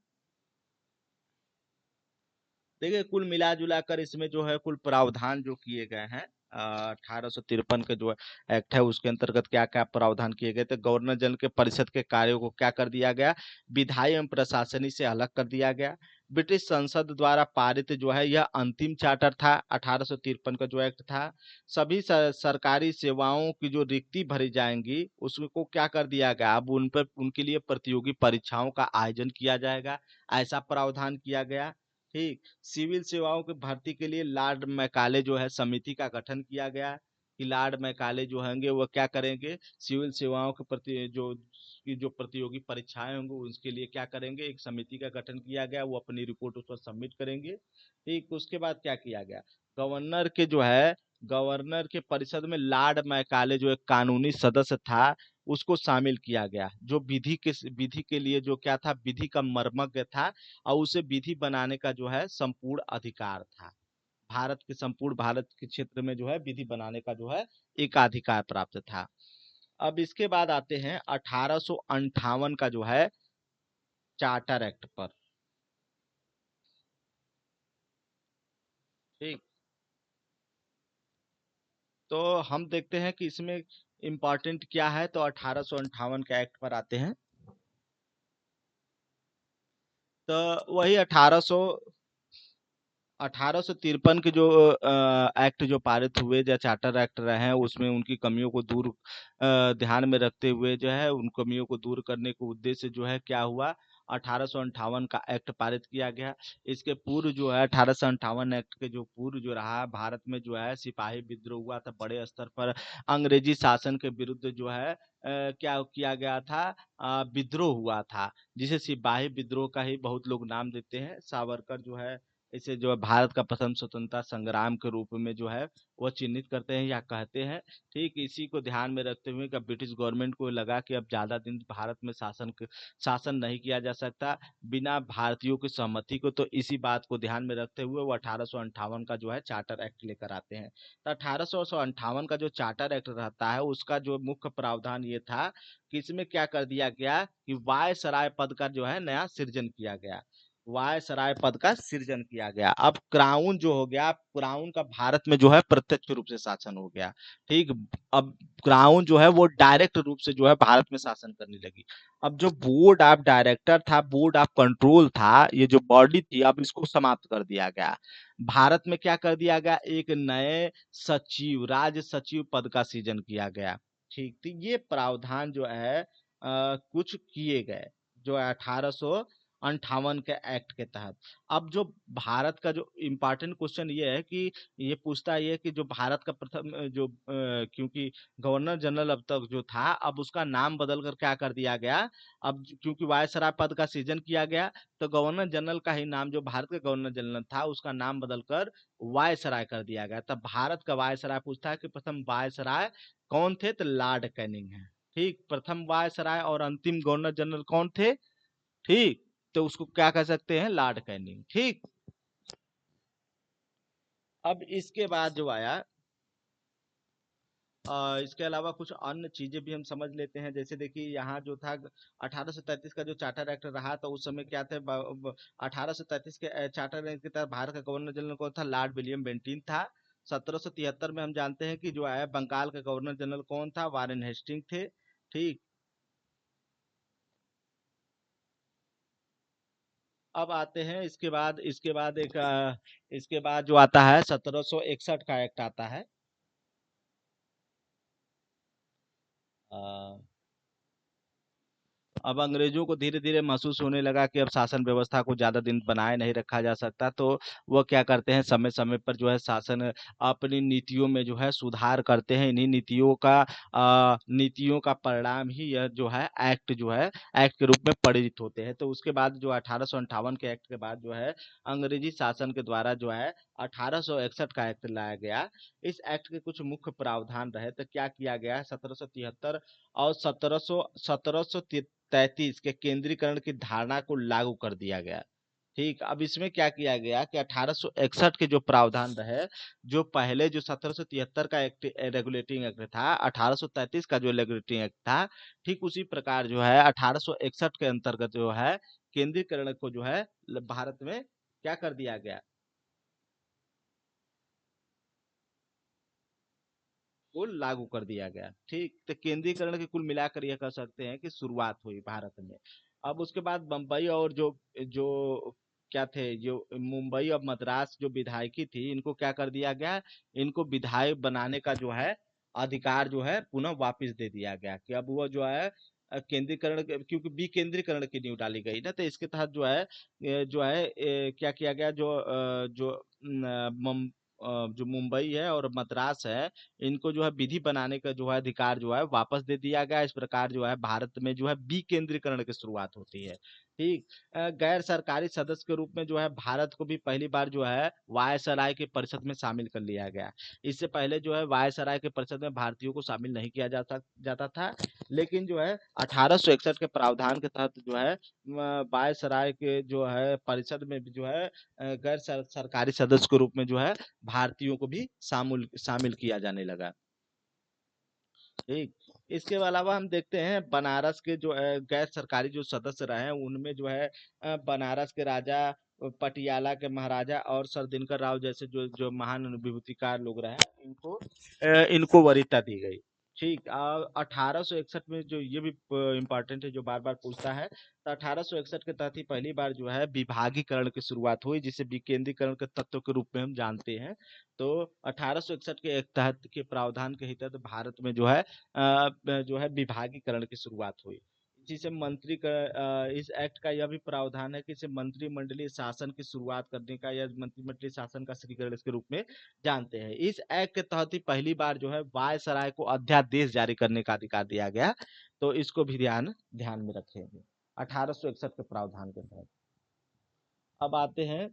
देखिए कुल मिला जुला कर इसमें जो है कुल प्रावधान जो किए गए हैं, 1853 के जो एक्ट है उसके अंतर्गत क्या क्या प्रावधान किए गए थे। गवर्नर जनरल के परिषद के कार्यों को क्या कर दिया गया, विधायी एवं प्रशासनिक से अलग कर दिया गया। ब्रिटिश संसद द्वारा पारित जो है यह अंतिम चार्टर था, 1853 का जो एक्ट था। सभी सरकारी सेवाओं की जो रिक्ति भरी जाएंगी उसको क्या कर दिया गया, अब उन पर उनके लिए प्रतियोगी परीक्षाओं का आयोजन किया जाएगा, ऐसा प्रावधान किया गया। ठीक, सिविल सेवाओं की भर्ती के लिए लॉर्ड मैकाले जो है समिति का गठन किया गया, कि लॉर्ड मैकाले जो होंगे वो क्या करेंगे, सिविल सेवाओं के प्रति जो प्रतियोगी परीक्षाएं होंगी उसके लिए क्या करेंगे, एक समिति का गठन किया गया, वो अपनी रिपोर्ट उस पर सबमिट करेंगे। ठीक, उसके बाद क्या किया गया, गवर्नर के जो है गवर्नर के परिषद में लॉर्ड मैकाले जो एक कानूनी सदस्य था, उसको शामिल किया गया, जो विधि के लिए जो क्या था, विधि का मर्मज्ञ था, और उसे विधि बनाने का जो है संपूर्ण अधिकार था। संपूर्ण भारत के क्षेत्र में जो है विधि बनाने का जो है एकाधिकार प्राप्त था। अब इसके बाद आते हैं 1858 का जो है चार्टर एक्ट पर। ठीक, तो हम देखते हैं कि इसमें इम्पोर्टेंट क्या है, तो 1858 के एक्ट पर आते हैं। तो वही 1853 के जो एक्ट जो पारित हुए, या चार्टर एक्ट रहे हैं, उसमें उनकी कमियों को ध्यान में रखते हुए जो है उन कमियों को दूर करने के उद्देश्य जो है क्या हुआ, 1858 का एक्ट पारित किया गया। इसके पूर्व जो है 1858 एक्ट के जो पूर्व जो रहा, भारत में जो है सिपाही विद्रोह हुआ था बड़े स्तर पर। अंग्रेजी शासन के विरुद्ध जो है क्या किया गया था, विद्रोह हुआ था, जिसे सिपाही विद्रोह का ही बहुत लोग नाम देते हैं। सावरकर जो है इसे जो है भारत का प्रथम स्वतंत्रता संग्राम के रूप में जो है वो चिन्हित करते हैं या कहते हैं। ठीक, इसी को ध्यान में रखते हुए कि ब्रिटिश गवर्नमेंट को लगा कि अब ज्यादा दिन भारत में शासन नहीं किया जा सकता बिना भारतीयों की सहमति को, तो इसी बात को ध्यान में रखते हुए वो 1858 का जो है चार्टर एक्ट लेकर आते हैं। तो 1858 का जो चार्टर एक्ट रहता है उसका जो मुख्य प्रावधान ये था कि इसमें क्या कर दिया गया कि वायसराय पद का जो है नया सृजन किया गया, वायसराय पद का सृजन किया गया। अब क्राउन जो हो गया, क्राउन का भारत में जो है प्रत्यक्ष रूप से शासन हो गया। ठीक, अब क्राउन जो है वो डायरेक्ट रूप से जो है भारत में शासन करने लगी। अब जो बोर्ड ऑफ डायरेक्टर था, बोर्ड ऑफ कंट्रोल था, ये जो बॉडी थी, अब इसको समाप्त कर दिया गया। भारत में क्या कर दिया गया, एक नए सचिव, राज्य सचिव पद का सृजन किया गया। ठीक, तो ये प्रावधान जो है कुछ किए गए, जो 1800 58 के एक्ट के तहत। अब जो भारत का जो इम्पोर्टेंट क्वेश्चन ये है कि ये पूछता है ये कि जो भारत का प्रथम क्योंकि गवर्नर जनरल अब तक जो था, अब उसका नाम बदल कर क्या कर दिया गया, अब क्योंकि वायसराय पद का सृजन किया गया, तो गवर्नर जनरल का ही नाम, जो भारत का गवर्नर जनरल था, उसका नाम बदलकर वायसराय कर दिया गया। तब भारत का वायसराय पूछता है कि प्रथम वायसराय कौन थे, तो लॉर्ड कैनिंग है। ठीक, प्रथम वायसराय और अंतिम गवर्नर जनरल कौन थे? ठीक, तो उसको क्या कह सकते हैं, लॉर्ड कैनिंग। ठीक, अब इसके बाद जो आया, इसके अलावा कुछ अन्य चीजें भी हम समझ लेते हैं। जैसे देखिए यहाँ जो था 1833 का जो चार्टर एक्ट रहा, तो उस समय क्या थे, 1833 के चार्टर एक्ट के तहत भारत का गवर्नर जनरल कौन था, लॉर्ड विलियम बेंटिन था। 1773 में हम जानते हैं कि जो है बंगाल का गवर्नर जनरल कौन था, वारेन हेस्टिंग थे। ठीक, अब आते हैं इसके बाद जो आता है 1761 का एक्ट आता है। अ, अब अंग्रेजों को धीरे धीरे महसूस होने लगा कि अब शासन व्यवस्था को ज्यादा दिन बनाए नहीं रखा जा सकता, तो वह क्या करते हैं, समय समय पर जो है शासन अपनी नीतियों में जो है सुधार करते हैं। इन्हीं नीतियों का परिणाम ही यह जो है एक्ट जो है एक्ट के रूप में परिणित होते हैं। तो उसके बाद जो 1858 के एक्ट के बाद जो है अंग्रेजी शासन के द्वारा जो है 1861 का एक्ट लाया गया। इस एक्ट के कुछ मुख्य प्रावधान रहे, तो क्या किया गया, 1773 और 1733 के केंद्रीकरण की धारणा को लागू कर दिया गया। ठीक, अब इसमें क्या किया गया कि 1861 के जो प्रावधान रहे, जो पहले जो 1773 का एक्ट रेगुलेटिंग एक्ट था, 1833 का जो रेगुलेटिंग एक्ट था, ठीक उसी प्रकार जो है 1861 के अंतर्गत जो है केंद्रीकरण को जो है भारत में क्या कर दिया गया, को लागू कर दिया गया। ठीक, तो केंद्रीकरण की कुल मिलाकर यह कह सकते हैं कि शुरुआत हुई भारत में। अब उसके बाद बम्बई और जो जो क्या थे, जो मुंबई और मद्रास जो विधायकी थी, इनको क्या कर दिया गया, इनको विधायक बनाने का जो है अधिकार जो है पुनः वापस दे दिया गया, कि अब वो जो है क्योंकि विकेंद्रीकरण की नींव डाली गई ना, तो इसके तहत जो है क्या किया गया, जो मुंबई है और मद्रास है, इनको जो है विधि बनाने का जो है अधिकार जो है वापस दे दिया गया। इस प्रकार जो है भारत में जो है विकेंद्रीकरण की शुरुआत होती है। ठीक, गैर सरकारी सदस्य के रूप में जो है भारत को भी पहली बार जो है वायसराय के परिषद में शामिल कर लिया गया। इससे पहले जो है वायसराय के परिषद में भारतीयों को शामिल नहीं किया जाता था। लेकिन जो है 1861 के प्रावधान के तहत जो है वायसराय के जो है परिषद में भी जो है सरकारी सदस्य के रूप में जो है भारतीयों को भी शामिल शामिल किया जाने लगा। ठीक, इसके अलावा हम देखते हैं बनारस के जो गैर सरकारी जो सदस्य रहे हैं, उनमें जो है बनारस के राजा, पटियाला के महाराजा और सर दिनकर राव जैसे जो जो महान विभूतिकार लोग रहे हैं, इनको वरीयता दी गई। ठीक, 1861 में जो ये भी इम्पोर्टेंट है, जो बार बार पूछता है, तो 1861 के तहत ही पहली बार जो है विभागीकरण की शुरुआत हुई, जिसे विकेंद्रीकरण के तत्व के रूप में हम जानते हैं। तो 1861 के एक तहत के प्रावधान के तहत भारत में जो है जो है विभागीकरण की शुरुआत हुई। इसी से इस एक्ट का यह भी प्रावधान है कि इसे मंत्रिमंडलीय शासन की शुरुआत करने का, या मंत्रिमंडलीय शासन का श्रीकरण के रूप में जानते हैं। इस एक्ट के तहत ही पहली बार जो है वायसराय को अध्यादेश जारी करने का अधिकार दिया गया। तो इसको भी ध्यान ध्यान में रखेंगे 1861 के प्रावधान के तहत। अब आते हैं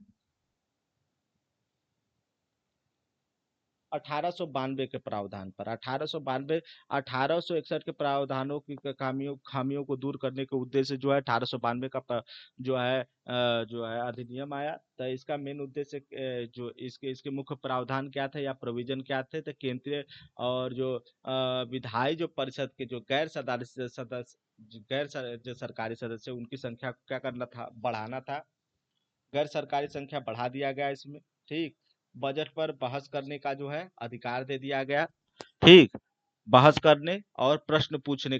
1892 के प्रावधान पर। 1892 1861 के प्रावधानों की खामियों खामियों को दूर करने के उद्देश्य से जो है 1892 का जो है अधिनियम आया। तो इसका मेन उद्देश्य जो इसके मुख्य प्रावधान क्या थे या प्रोविजन क्या थे, तो केंद्रीय और जो विधायी जो परिषद के जो जो सरकारी सदस्य, उनकी संख्या को क्या करना था, बढ़ाना था। गैर सरकारी संख्या बढ़ा दिया गया इसमें। ठीक, बजट पर बहस करने का जो है अधिकार दे दिया गया। ठीक, बहस करने और प्रश्न पूछने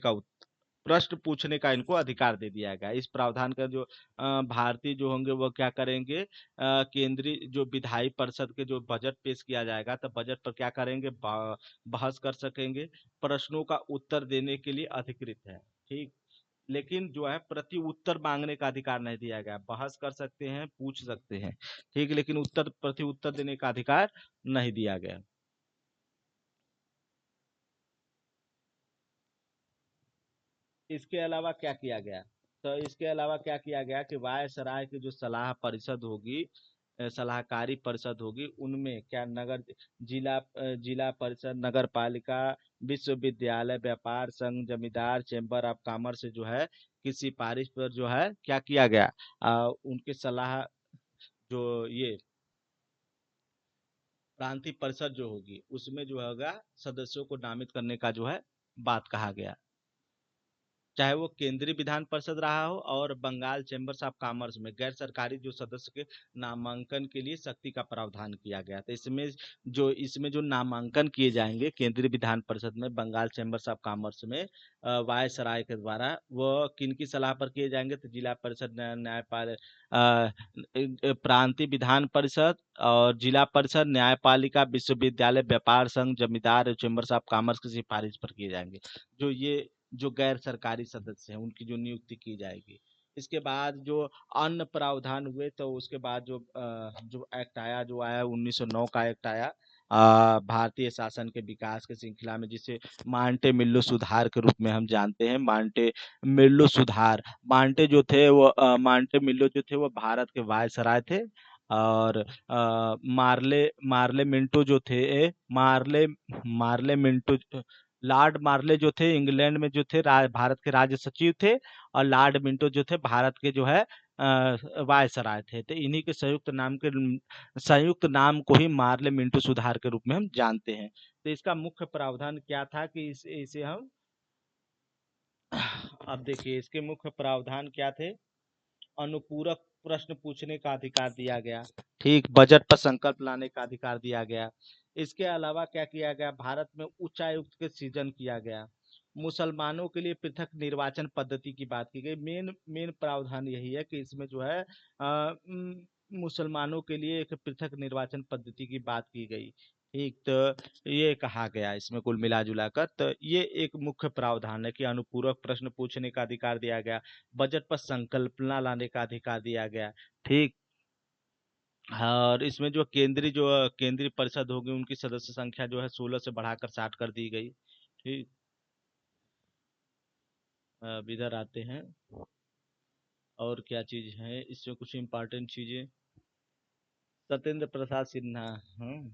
का इनको अधिकार दे दिया गया। इस प्रावधान का जो भारतीय जो होंगे वो क्या करेंगे, केंद्रीय जो विधायी परिषद के जो बजट पेश किया जाएगा, तो बजट पर क्या करेंगे, बहस कर सकेंगे, प्रश्नों का उत्तर देने के लिए अधिकृत है। ठीक, लेकिन जो है प्रति उत्तर मांगने का अधिकार नहीं दिया गया। बहस कर सकते हैं, पूछ सकते हैं, ठीक, लेकिन उत्तर प्रति उत्तर देने का अधिकार नहीं दिया गया। इसके अलावा क्या किया गया? तो इसके अलावा क्या किया गया कि वायसराय की जो सलाह परिषद होगी, सलाहकारी परिषद होगी, उनमें क्या नगर, जिला परिषद, नगर पालिका, विश्वविद्यालय, व्यापार संघ, जमींदार, चेंबर ऑफ कॉमर्स से जो है की सिफारिश पर जो है क्या किया गया, उनकी सलाह, जो ये प्रांतीय परिषद जो होगी उसमें जो होगा सदस्यों को नामित करने का जो है बात कहा गया, चाहे वो केंद्रीय विधान परिषद रहा हो और बंगाल चैम्बर्स ऑफ कॉमर्स में गैर सरकारी जो सदस्य के नामांकन के लिए शक्ति का प्रावधान किया गया। तो इसमें जो नामांकन किए जाएंगे केंद्रीय विधान परिषद में, बंगाल चैम्बर्स ऑफ कॉमर्स में वायसराय के द्वारा, वो किन की सलाह पर किए जाएंगे? तो जिला परिषद, न्यायपाल, प्रांतीय विधान परिषद और जिला परिषद, न्यायपालिका, विश्वविद्यालय, व्यापार संघ, जमींदार, चैम्बर्स ऑफ कॉमर्स की सिफारिश पर किए जाएंगे। जो गैर सरकारी सदस्य हैं उनकी जो नियुक्ति की जाएगी। इसके बाद जो अन्य प्रावधान हुए, तो उसके बाद जो एक्ट आया, जो आया 1909 का एक्ट आया, भारतीय शासन के विकास के श्रृंखला में, जिसे मांटे मिल्लो सुधार के रूप में हम जानते हैं। मांटे मिल्लो सुधार, मांटे मिल्लो जो थे वो भारत के वायसराय थे, और मार्ले मिंटो जो थे, मार्ले मिंटो, लॉर्ड मार्ले जो थे इंग्लैंड में जो थे भारत के राज्य सचिव थे, और लॉर्ड मिंटो जो थे भारत के जो है वायसराय थे। तो इन्हीं के संयुक्त नाम को ही मार्ले मिंटो सुधार के रूप में हम जानते हैं। तो इसका मुख्य प्रावधान क्या था कि इसे हम अब देखिए इसके मुख्य प्रावधान क्या थे। अनुपूरक प्रश्न पूछने का अधिकार दिया गया, ठीक, बजट पर संकल्प लाने का अधिकार दिया गया। इसके अलावा क्या किया गया? भारत में उच्चायुक्त के सृजन किया गया। मुसलमानों के लिए पृथक निर्वाचन पद्धति की बात की गई। मेन मेन प्रावधान यही है कि इसमें जो है मुसलमानों के लिए एक पृथक निर्वाचन पद्धति की बात की गई, ठीक। तो ये कहा गया इसमें कुल मिला जुला कर, तो ये एक मुख्य प्रावधान है कि अनुपूरक प्रश्न पूछने का अधिकार दिया गया, बजट पर संकल्पना लाने का अधिकार दिया गया, ठीक। और इसमें जो केंद्रीय परिषद होगी उनकी सदस्य संख्या जो है 16 से बढ़ाकर 60 कर दी गई, ठीक। अब इधर आते हैं, और क्या चीज है इसमें, कुछ इम्पोर्टेंट चीजें। सत्येंद्र प्रसाद सिन्हा, हम्म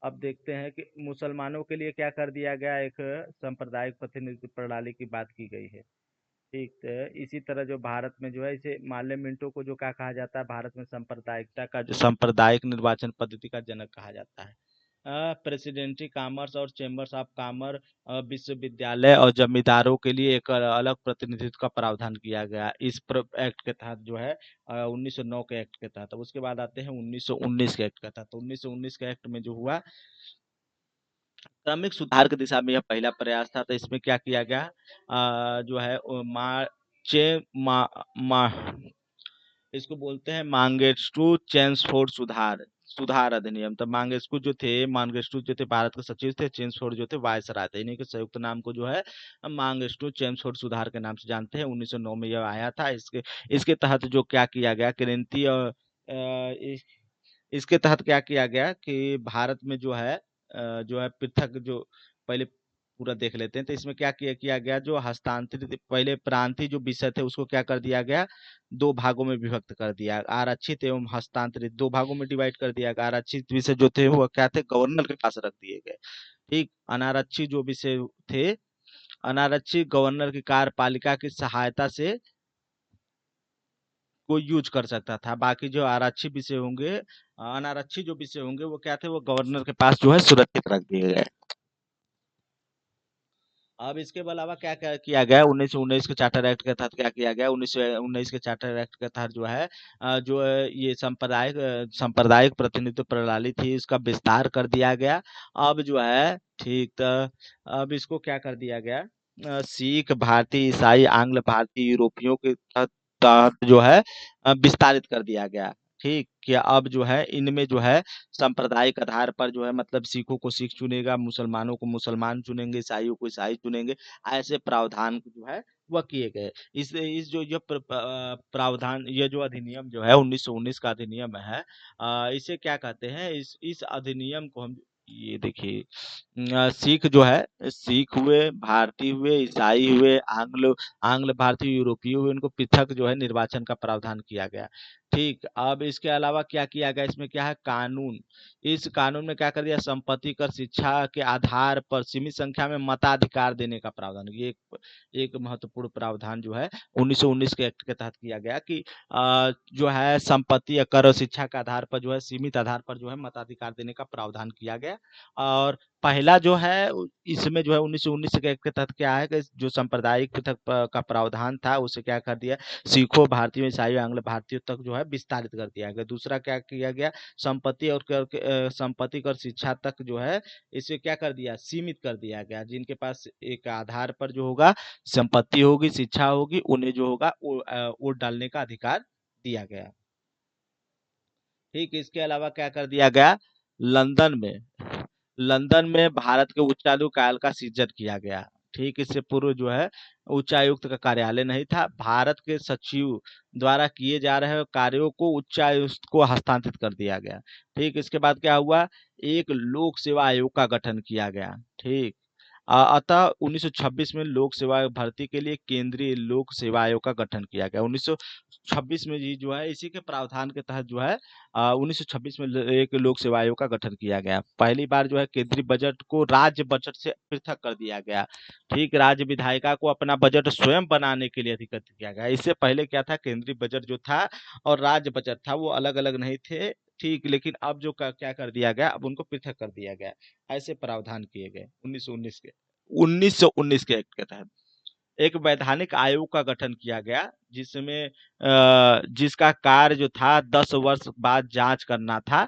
अब देखते हैं कि मुसलमानों के लिए क्या कर दिया गया, एक सांप्रदायिक प्रतिनिधि प्रणाली की बात की गई है, ठीक है। इसी तरह जो भारत में जो है, इसे मार्ले मिंटो को जो क्या कहा जाता है, भारत में सांप्रदायिकता का, जो सांप्रदायिक निर्वाचन पद्धति का जनक कहा जाता है। प्रेसिडेंसी कॉमर्स और चेंबर्स ऑफ कॉमर्स, विश्वविद्यालय और जमींदारों के लिए एक अलग प्रतिनिधित्व का प्रावधान किया गया इस एक्ट के तहत जो है, 1909 के एक्ट के तहत। अब उसके बाद आते हैं 1919 के एक्ट के तहत। तो 1919 के एक्ट में जो हुआ, क्रमिक सुधार की दिशा में यह पहला प्रयास था। तो इसमें क्या किया गया, जो है मा, चे, मा, मा, इसको बोलते हैं मांगेस्ट्रू चेम्सफोर्ड सुधार अधिनियम। तो मांगेस्ट्रू जो थे भारत के सचिव थे, चेम्सफोर्ड जो थे वायसराय थे। इन्हीं के संयुक्त नाम को जो है मांगेस्ट्रू चेम्सफोर्ड सुधार के नाम से जानते हैं। 1909 में यह आया था। इसके तहत जो क्या किया गया, क्रांति और इसके तहत क्या किया गया कि भारत में जो है पृथक, जो पहले पूरा देख लेते हैं। तो इसमें क्या किया गया, जो हस्तांतरित पहले प्रांतीय जो विषय थे उसको क्या कर दिया गया, दो भागों में विभक्त कर दिया। आरक्षित एवं हस्तांतरित दो भागों में डिवाइड कर दिया गया। आरक्षित विषय जो थे वो क्या थे, गवर्नर के पास रख दिए गए, ठीक। अनारक्षित जो विषय थे, अनारक्षित गवर्नर की कार्यपालिका की सहायता से कोई यूज कर सकता था। बाकी जो आरक्षित विषय होंगे, अनारक्षित जो विषय होंगे वो क्या थे, वो गवर्नर के पास जो है सुरक्षित रख दिए गए। अब इसके अलावा क्या क्या किया गया, 1919 के चार्टर एक्ट के तहत क्या किया गया, 1919 के चार्टर एक्ट के तहत जो है ये सांप्रदायिक प्रतिनिधित्व प्रणाली थी, इसका विस्तार कर दिया गया। अब जो है, ठीक, तो अब इसको क्या कर दिया गया, सिख, भारतीय, ईसाई, आंग्ल भारतीय, यूरोपियों के तहत तहत जो है विस्तारित कर दिया गया, ठीक? कि अब जो है इनमें जो है सांप्रदायिक आधार पर जो है मतलब सिखों को सिख चुनेगा, मुसलमानों को मुसलमान चुनेंगे, ईसाइयों को ईसाई चुनेंगे, ऐसे प्रावधान जो है वह किए गए। इस जो ये प्रावधान, ये जो अधिनियम जो है 1919 का अधिनियम है, इसे क्या कहते हैं, इस अधिनियम को हम, ये देखिए, सिख जो है, सिख हुए, भारतीय हुए, ईसाई हुए, आंग्ल आंग्ल भारतीय, यूरोपीय हुए, इनको पृथक जो है निर्वाचन का प्रावधान किया गया। ठीक, अब इसके अलावा क्या किया गया, इसमें क्या है, कानून, इस कानून में क्या कर दिया, संपत्ति कर शिक्षा के आधार पर सीमित संख्या में मताधिकार देने का प्रावधान, ये एक महत्वपूर्ण प्रावधान जो है 1919 के एक्ट के तहत किया गया कि जो है संपत्ति या कर और शिक्षा के आधार पर जो है सीमित आधार पर जो है मताधिकार देने का प्रावधान किया गया। और पहला जो है इसमें जो है 1919 के एक्ट के तहत क्या है कि जो सांप्रदायिक पृथक का प्रावधान था उसे क्या कर दिया, सिखों, भारतीयों, ईसाइयों, आंग्ल भारतीयों तक जो है विस्तारित कर दिया गया। दूसरा क्या किया गया, संपत्ति और संपत्ति कर शिक्षा तक जो है इसे क्या कर दिया, सीमित कर दिया गया। जिनके पास एक आधार पर जो होगा संपत्ति होगी, शिक्षा होगी, उन्हें जो होगा वोट डालने का अधिकार दिया गया। ठीक, इसके अलावा क्या कर दिया गया, लंदन में लंदन में भारत के उच्चायुक्त काल का सृजन किया गया। ठीक, इससे पूर्व जो है उच्चायुक्त का कार्यालय नहीं था, भारत के सचिव द्वारा किए जा रहे कार्यों को उच्चायुक्त को हस्तांतरित कर दिया गया। ठीक, इसके बाद क्या हुआ, एक लोक सेवा आयोग का गठन किया गया। ठीक, अतः 1926 में लोक सेवा भर्ती के लिए केंद्रीय लोक सेवा आयोग का गठन किया गया। 1926 में जी जो है इसी के प्रावधान के तहत जो है 1926 में एक लोक सेवा आयोग का गठन किया गया। पहली बार जो है केंद्रीय बजट को राज्य बजट से पृथक कर दिया गया। ठीक, राज्य विधायिका को अपना बजट स्वयं बनाने के लिए अधिकृत किया गया। इससे पहले क्या था, केंद्रीय बजट जो था और राज्य बजट था वो अलग अलग नहीं थे। ठीक, लेकिन अब जो क्या कर दिया गया, अब उनको पृथक कर दिया गया। ऐसे प्रावधान किए गए 1919 के एक्ट के तहत। एक वैधानिक आयोग का गठन किया गया जिसमें जिसका कार्य जो था 10 वर्ष बाद जांच करना था।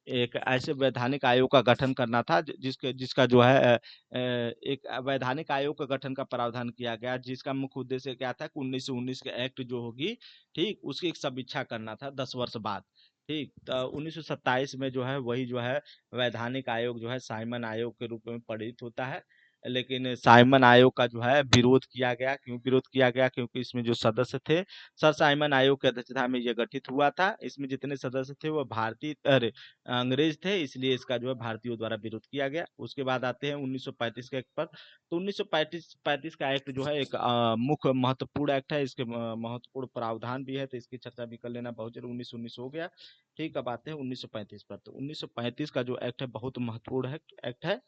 एक ऐसे वैधानिक आयोग का गठन करना था जिसका जो है एक वैधानिक आयोग का गठन का प्रावधान किया गया, जिसका मुख्य उद्देश्य क्या था कि 1919 के एक्ट जो होगी, ठीक, उसकी एक समीक्षा करना था 10 वर्ष बाद। ठीक, तो 1927 में जो है वही जो है वैधानिक आयोग जो है साइमन आयोग के रूप में परिचित होता है। लेकिन साइमन आयोग का जो है विरोध किया गया। क्यों विरोध किया गया, क्योंकि इसमें जो सदस्य थे, सर साइमन आयोग की अध्यक्षता में यह गठित हुआ था। इसमें जितने सदस्य थे वो भारतीय, अरे, अंग्रेज थे, इसलिए इसका जो है भारतीयों द्वारा विरोध किया गया। उसके बाद आते हैं 1935 के एक्ट पर। तो 1935 का एक्ट जो है एक मुख्य महत्वपूर्ण एक्ट है। इसके महत्वपूर्ण प्रावधान भी है, तो इसकी चर्चा भी कर लेना बहुत जरूरी। 1919 हो गया। ठीक, अब आते हैं 1935 पर। तो 1935 का जो एक्ट है बहुत महत्वपूर्ण है, एक्ट है,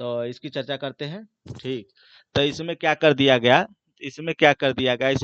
तो इसकी चर्चा करते हैं। ठीक, तो इसमें क्या कर दिया गया, इस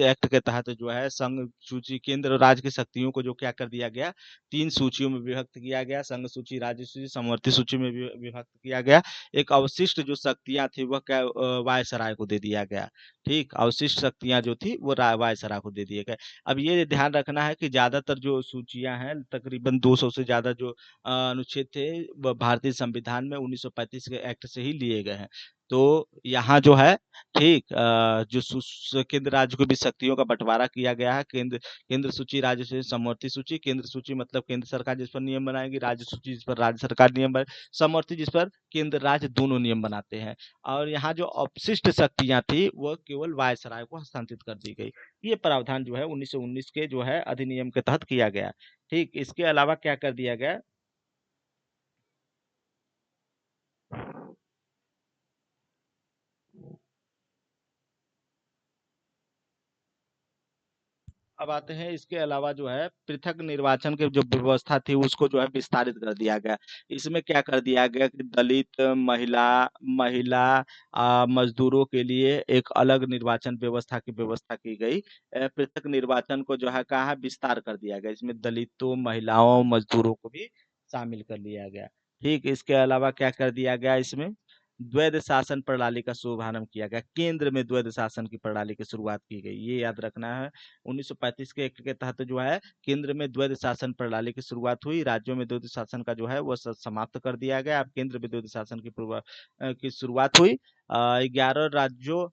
एक्ट के तहत जो है संघ सूची, केंद्र और राज्य की शक्तियों को जो क्या कर दिया गया, 3 सूचियों में विभक्त किया गया। संघ सूची, राज्य सूची, समवर्ती सूची में विभक्त किया गया। एक अवशिष्ट जो शक्तियां थी वह क्या वायसराय को दे दिया गया। ठीक, अवशिष्ट शक्तियां जो थी वो वायसराय को दे दिए गए। अब ये ध्यान रखना है कि ज्यादातर जो सूचियां हैं, तकरीबन 200 से ज्यादा जो अनुच्छेद थे वो भारतीय संविधान में 1935 के एक्ट से ही लिए गए हैं। तो यहाँ जो है, ठीक, जो केंद्र राज्य को भी शक्तियों का बंटवारा किया गया है। केंद्र केंद्र सूची, राज्य सूची, समवर्ती सूची। केंद्र सूची मतलब केंद्र सरकार जिस पर नियम बनाएगी, राज्य सूची जिस पर राज्य सरकार नियम बनाए, समवर्ती जिस पर केंद्र राज्य दोनों नियम बनाते हैं। और यहाँ जो अपशिष्ट शक्तियां थी वह केवल वायसराय को हस्तांतरित कर दी गई। ये प्रावधान जो है 1919 के जो है अधिनियम के तहत किया गया। ठीक, इसके अलावा क्या कर दिया गया, अब आते हैं इसके अलावा जो है पृथक निर्वाचन की जो व्यवस्था थी उसको जो है विस्तारित कर दिया गया। इसमें क्या कर दिया गया कि दलित, महिला महिला मजदूरों के लिए एक अलग निर्वाचन व्यवस्था की व्यवस्था की गई। पृथक निर्वाचन को जो है कहा विस्तार कर दिया गया, इसमें दलितों, महिलाओं, मजदूरों को भी शामिल कर लिया गया। ठीक, इसके अलावा क्या कर दिया गया, इसमें द्वैध शासन प्रणाली का शुभारंभ किया गया। केंद्र में द्वैध शासन की प्रणाली की शुरुआत की गई, ये याद रखना है। 1935 के एक्ट के तहत जो है केंद्र में द्वैध शासन प्रणाली की शुरुआत हुई। राज्यों में द्वैध शासन का जो है वो समाप्त कर दिया गया। अब केंद्र में द्वैध शासन की शुरुआत हुई। 11 राज्यों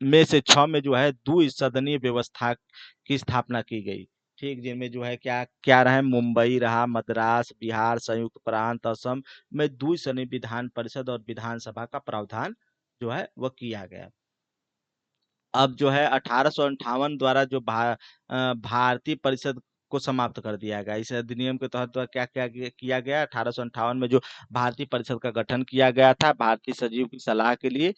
में से 6 में जो है द्विसदनीय व्यवस्था की स्थापना की गई। ठीक, जिनमें जो है क्या क्या रहा, मुंबई रहा, मद्रास, बिहार, संयुक्त प्रांत, असम में द्विसदनीय विधान परिषद और विधानसभा का प्रावधान जो है वह किया गया। अब जो है 1858 द्वारा जो भारतीय परिषद को समाप्त कर दिया गया। इस अधिनियम के तहत क्या क्या किया गया, 1858 में जो भारतीय परिषद का गठन किया गया था भारतीय सचिव की सलाह के लिए।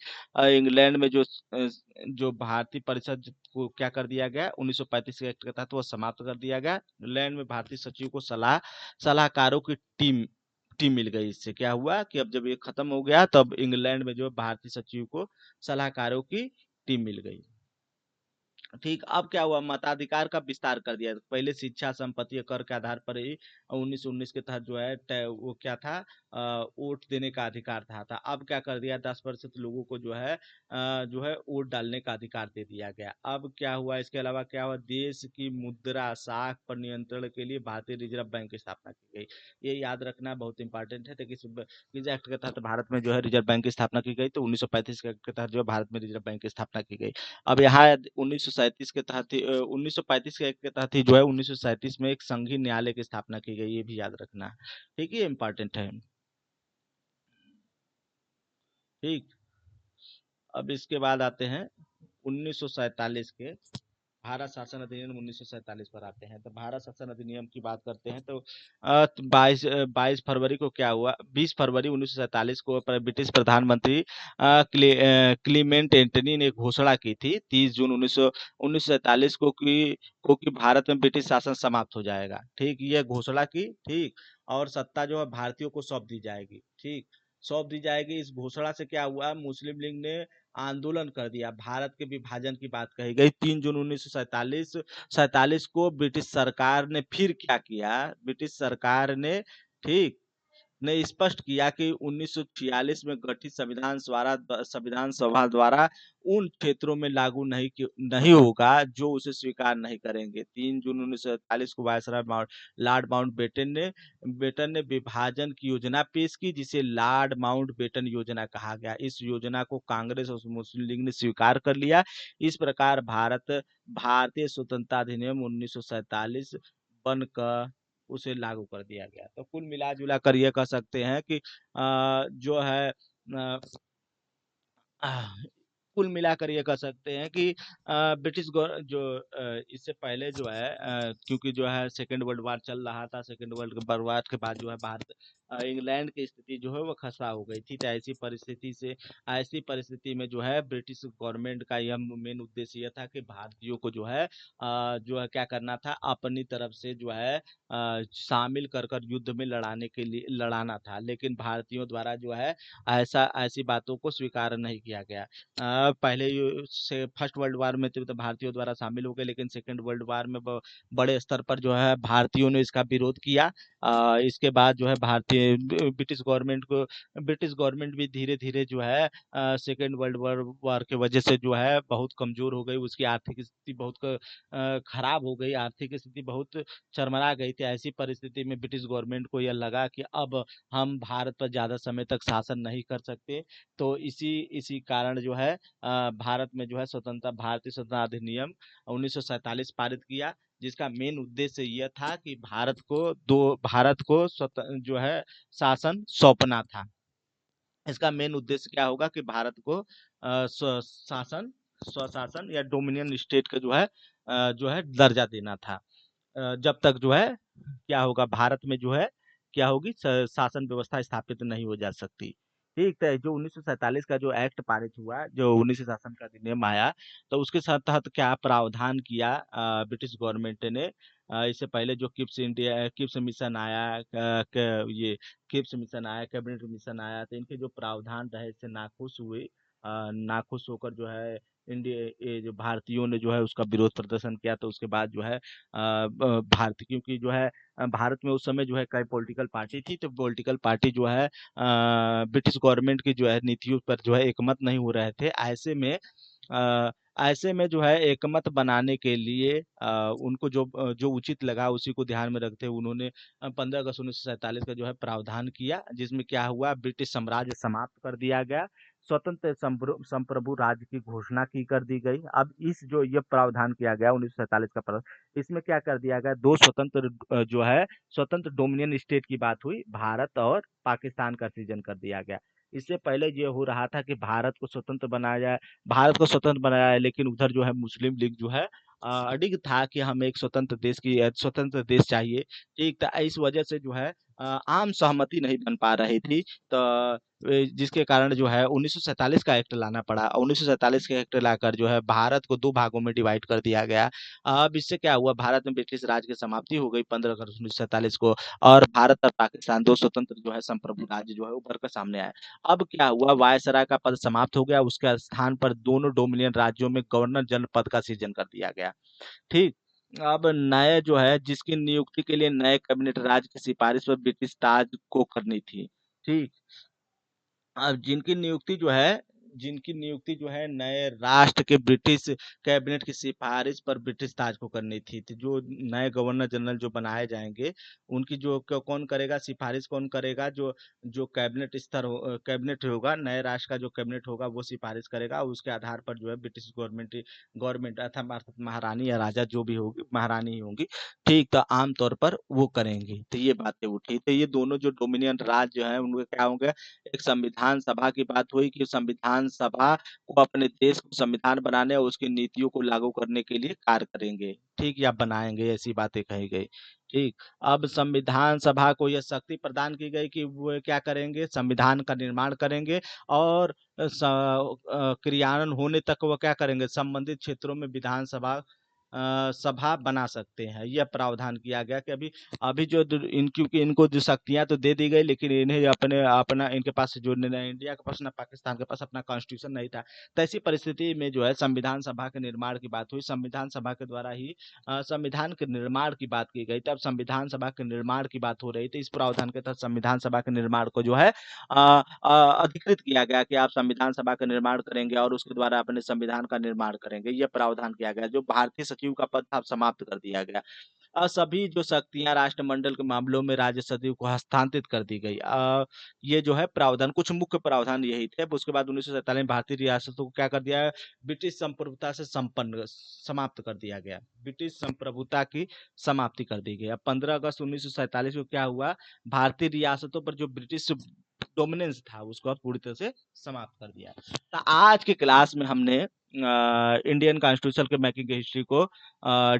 इंग्लैंड में जो भारतीय परिषद को क्या कर दिया गया, 1935 के एक्ट के तहत वो समाप्त कर दिया गया। इंग्लैंड में भारतीय सचिव को सलाहकारों की टीम टीम मिल गई। इससे क्या हुआ कि अब जब ये खत्म हो गया, तब इंग्लैंड में जो भारतीय सचिव को सलाहकारों की टीम मिल गई। ठीक, अब क्या हुआ, मताधिकार का विस्तार कर दिया। पहले शिक्षा, संपत्ति या कर के आधार पर ही 1919 के तहत जो है वो क्या था, वोट देने का अधिकार था। अब क्या कर दिया, 10% लोगों को जो है वोट डालने का अधिकार दे दिया गया। अब क्या हुआ, इसके अलावा क्या हुआ, देश की मुद्रा साख पर नियंत्रण के लिए भारतीय रिजर्व बैंक की स्थापना की गई। ये याद रखना बहुत इंपॉर्टेंट है। देखिए किस एक्ट के तहत भारत में जो है रिजर्व बैंक की स्थापना की गई, तो 1935 के एक्ट के तहत जो है भारत में रिजर्व बैंक की स्थापना की गई। अब यहाँ 1937 के तहत ही 1935 के एक्ट के तहत ही जो है 1937 में एक संघीय न्यायालय की स्थापना की गई, ये भी याद रखना है। ठीक है, इम्पोर्टेंट है। ठीक, अब इसके बाद आते हैं 1947 के भारत शासन अधिनियम 1947 पर आते हैं। तो भारत शासन अधिनियम की बात करते हैं तो 22 फरवरी को क्या हुआ, 20 फरवरी 1947 को ब्रिटिश प्रधानमंत्री क्लीमेंट एंटनी ने घोषणा की थी 30 जून 1947 को कि भारत में ब्रिटिश शासन समाप्त हो जाएगा। ठीक, ये घोषणा की। ठीक, और सत्ता जो है भारतीयों को सौंप दी जाएगी। ठीक, सौंप दी जाएगी। इस घोषणा से क्या हुआ, मुस्लिम लीग ने आंदोलन कर दिया, भारत के विभाजन की बात कही गई। 3 जून 1947 को ब्रिटिश सरकार ने फिर क्या किया, ब्रिटिश सरकार ने, ठीक, ने स्पष्ट किया कि 1946 में गठित संविधान सभा द्वारा उन क्षेत्रों में लागू नहीं होगा जो उसे स्वीकार नहीं करेंगे। 3 जून 1947 को वायसराय लॉर्ड माउंटबेटन ने विभाजन की योजना पेश की, जिसे लॉर्ड माउंटबेटन योजना कहा गया। इस योजना को कांग्रेस और मुस्लिम लीग ने स्वीकार कर लिया। इस प्रकार भारतीय स्वतंत्रता अधिनियम 1947 बनकर उसे लागू कर दिया गया। तो कुल मिला जुला कर ये कह सकते हैं कि जो है आह, कुल मिलाकर ये कह सकते हैं कि इससे पहले जो है क्योंकि जो है सेकेंड वर्ल्ड वार चल रहा था, सेकेंड वर्ल्ड वार के बाद जो है भारत इंग्लैंड की स्थिति जो है वो खस्ता हो गई थी। तो ऐसी परिस्थिति में जो है ब्रिटिश गवर्नमेंट का यह मेन उद्देश्य यह था कि भारतीयों को जो है क्या करना था, अपनी तरफ से जो है शामिल कर युद्ध में लड़ाना था। लेकिन भारतीयों द्वारा जो है ऐसी बातों को स्वीकार नहीं किया गया। पहले से फर्स्ट वर्ल्ड वार में तो भारतीयों द्वारा शामिल हो गए, लेकिन सेकेंड वर्ल्ड वार में बड़े स्तर पर जो है भारतीयों ने इसका विरोध किया। इसके बाद जो है ब्रिटिश गवर्नमेंट भी धीरे धीरे जो है सेकेंड वर्ल्ड वार के वजह से जो है बहुत कमजोर हो गई। उसकी आर्थिक स्थिति बहुत खराब हो गई, आर्थिक स्थिति बहुत चरमरा गई थी। ऐसी परिस्थिति में ब्रिटिश गवर्नमेंट को यह लगा कि अब हम भारत पर ज्यादा समय तक शासन नहीं कर सकते। तो इसी इसी कारण जो है भारत में जो है भारतीय स्वतंत्रता अधिनियम 1947 पारित किया, जिसका मेन उद्देश्य यह था कि भारत को जो है शासन सौंपना था। इसका मेन उद्देश्य क्या होगा कि भारत को स्वशासन या डोमिनियन स्टेट का जो है दर्जा देना था। जब तक जो है क्या होगा, भारत में जो है क्या होगी, शासन व्यवस्था स्थापित नहीं हो जा सकती। ठीक है, जो 1947 का जो एक्ट पारित हुआ, जो 19 शासन का अधिनियम आया, तो उसके साथ तहत क्या प्रावधान किया ब्रिटिश गवर्नमेंट ने। इससे पहले जो किप्स मिशन आया, ये किप्स मिशन आया, कैबिनेट मिशन आया, तो इनके जो प्रावधान रहे इससे नाखुश हुए। नाखुश होकर जो है इंडिया ये जो भारतीयों ने जो है उसका विरोध प्रदर्शन किया। तो उसके बाद जो है भारत, क्योंकि जो है भारत में उस समय जो है कई पॉलिटिकल पार्टी थी, तो पॉलिटिकल पार्टी जो है ब्रिटिश गवर्नमेंट की जो है नीतियों पर जो है एकमत नहीं हो रहे थे। ऐसे में जो है एकमत बनाने के लिए उनको जो उचित लगा उसी को ध्यान में रखते हुए उन्होंने 15 अगस्त 1947 का जो है प्रावधान किया, जिसमें क्या हुआ, ब्रिटिश साम्राज्य समाप्त कर दिया गया। स्वतंत्र संप्रभु राज्य की घोषणा की कर दी गई। अब इस जो ये प्रावधान किया गया 1947 का इसमें क्या कर दिया गया, दो स्वतंत्र जो है स्वतंत्र डोमिनियन स्टेट की बात हुई, भारत और पाकिस्तान का सृजन कर दिया गया। इससे पहले ये हो रहा था कि भारत को स्वतंत्र बनाया जाए, भारत को स्वतंत्र बनाया है, लेकिन उधर जो है मुस्लिम लीग जो है अडिग था कि हमें एक स्वतंत्र देश की स्वतंत्र देश चाहिए। ठीक था, इस वजह से जो है आम सहमति नहीं बन पा रही थी। तो जिसके कारण जो है 1947 का एक्ट लाना पड़ा। 1947 के एक्ट लाकर जो है भारत को दो भागों में डिवाइड कर दिया गया। अब इससे क्या हुआ, भारत में ब्रिटिश राज की समाप्ति हो गई 15 अगस्त 1947 को, और भारत और पाकिस्तान दो स्वतंत्र जो है संप्रभु राज्य जो है उभर कर सामने आए। अब क्या हुआ, वायसराय का पद समाप्त हो गया, उसके स्थान पर दोनों डोमिनियन राज्यों में गवर्नर जनरल पद का सृजन कर दिया गया। ठीक। अब नए जो है जिसकी नियुक्ति के लिए नए कैबिनेट राज्य की सिफारिश पर ब्रिटिश ताज को करनी थी। ठीक। अब जिनकी नियुक्ति जो है नए राष्ट्र के ब्रिटिश कैबिनेट की सिफारिश पर ब्रिटिश ताज को करनी थी, तो जो नए गवर्नर जनरल जो बनाए जाएंगे उनकी जो कौन करेगा सिफारिश, कौन करेगा, जो जो कैबिनेट होगा, नए राष्ट्र का जो कैबिनेट होगा वो सिफारिश करेगा, उसके आधार पर जो है ब्रिटिश गवर्नमेंट गवर्नमेंट अर्थात महारानी या राजा जो भी होगी, महारानी ही होंगी। ठीक, तो आमतौर पर वो करेंगी। तो ये बातें उठी, तो ये दोनों जो डोमिनियन राज जो है उनके क्या होंगे, एक संविधान सभा की बात हुई कि संविधान सभा को अपने देश को संविधान बनाने और उसकी नीतियों को लागू करने के लिए कार्य करेंगे। ठीक, या बनाएंगे, ऐसी बातें कही गई। ठीक। अब संविधान सभा को यह शक्ति प्रदान की गई कि वो क्या करेंगे, संविधान का निर्माण करेंगे, और क्रियान्वयन होने तक वो क्या करेंगे, संबंधित क्षेत्रों में विधानसभा सभा बना सकते हैं। यह प्रावधान किया गया कि अभी अभी जो क्योंकि इनको जो शक्तियां तो दे दी गई, लेकिन इन्हें अपने अपना इनके पास जो इंडिया के पास ना पाकिस्तान के पास अपना कॉन्स्टिट्यूशन नहीं था। तो ऐसी परिस्थिति में जो है संविधान सभा के निर्माण की बात हुई, संविधान सभा के द्वारा ही संविधान के निर्माण की बात की गई। तब संविधान सभा के निर्माण की बात हो रही थी, इस प्रावधान के तहत संविधान सभा के निर्माण को जो है अधिकृत किया गया कि आप संविधान सभा का निर्माण करेंगे और उसके द्वारा अपने संविधान का निर्माण करेंगे। यह प्रावधान किया गया, जो भारतीय सचिव का पद था समाप्त कर दिया गया। सभी जो शक्तियां राष्ट्रमंडल के मामलों में राज्य सचिव को हस्तांतरित कर दी गई। ये जो है प्रावधान, कुछ मुख्य प्रावधान यही थे। अब उसके बाद 1947 में भारतीय रियासतों को क्या कर दिया है, ब्रिटिश संप्रभुता से संपन्न समाप्त कर दिया गया। ब्रिटिश संप्रभुता की समाप्ति कर दी गई। अब 15 अगस्त 1947 को क्या हुआ, भारतीय रियासतों पर जो ब्रिटिश डोमिनेंस था उसको पूरी तरह से समाप्त कर दिया। तो आज के क्लास में हमने इंडियन कॉन्स्टिट्यूशन के मेकिंग की हिस्ट्री को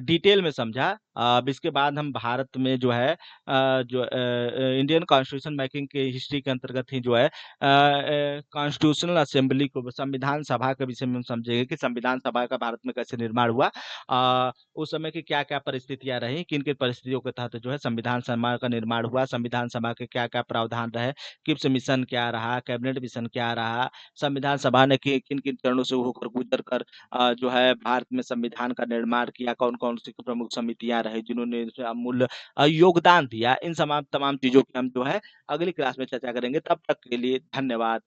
डिटेल में समझा। अब इसके बाद हम भारत में जो है जो इंडियन कॉन्स्टिट्यूशन मेकिंग की हिस्ट्री के अंतर्गत ही जो है कॉन्स्टिट्यूशनल असेंबली को, संविधान सभा के विषय में हम समझेंगे कि संविधान सभा का भारत में कैसे निर्माण हुआ, उस समय की क्या क्या परिस्थितियां रही, किन किन परिस्थितियों के तहत जो है संविधान सभा का निर्माण हुआ, संविधान सभा के क्या क्या प्रावधान रहे, किप्स मिशन क्या रहा, कैबिनेट मिशन क्या रहा, संविधान सभा ने किन किन चरणों से होकर गुजर कर जो है भारत में संविधान का निर्माण किया, कौन कौन सी प्रमुख समितियां रही जिन्होंने इसमें अमूल्य योगदान दिया। इन तमाम तमाम चीजों की हम जो है अगली क्लास में चर्चा करेंगे। तब तक के लिए धन्यवाद।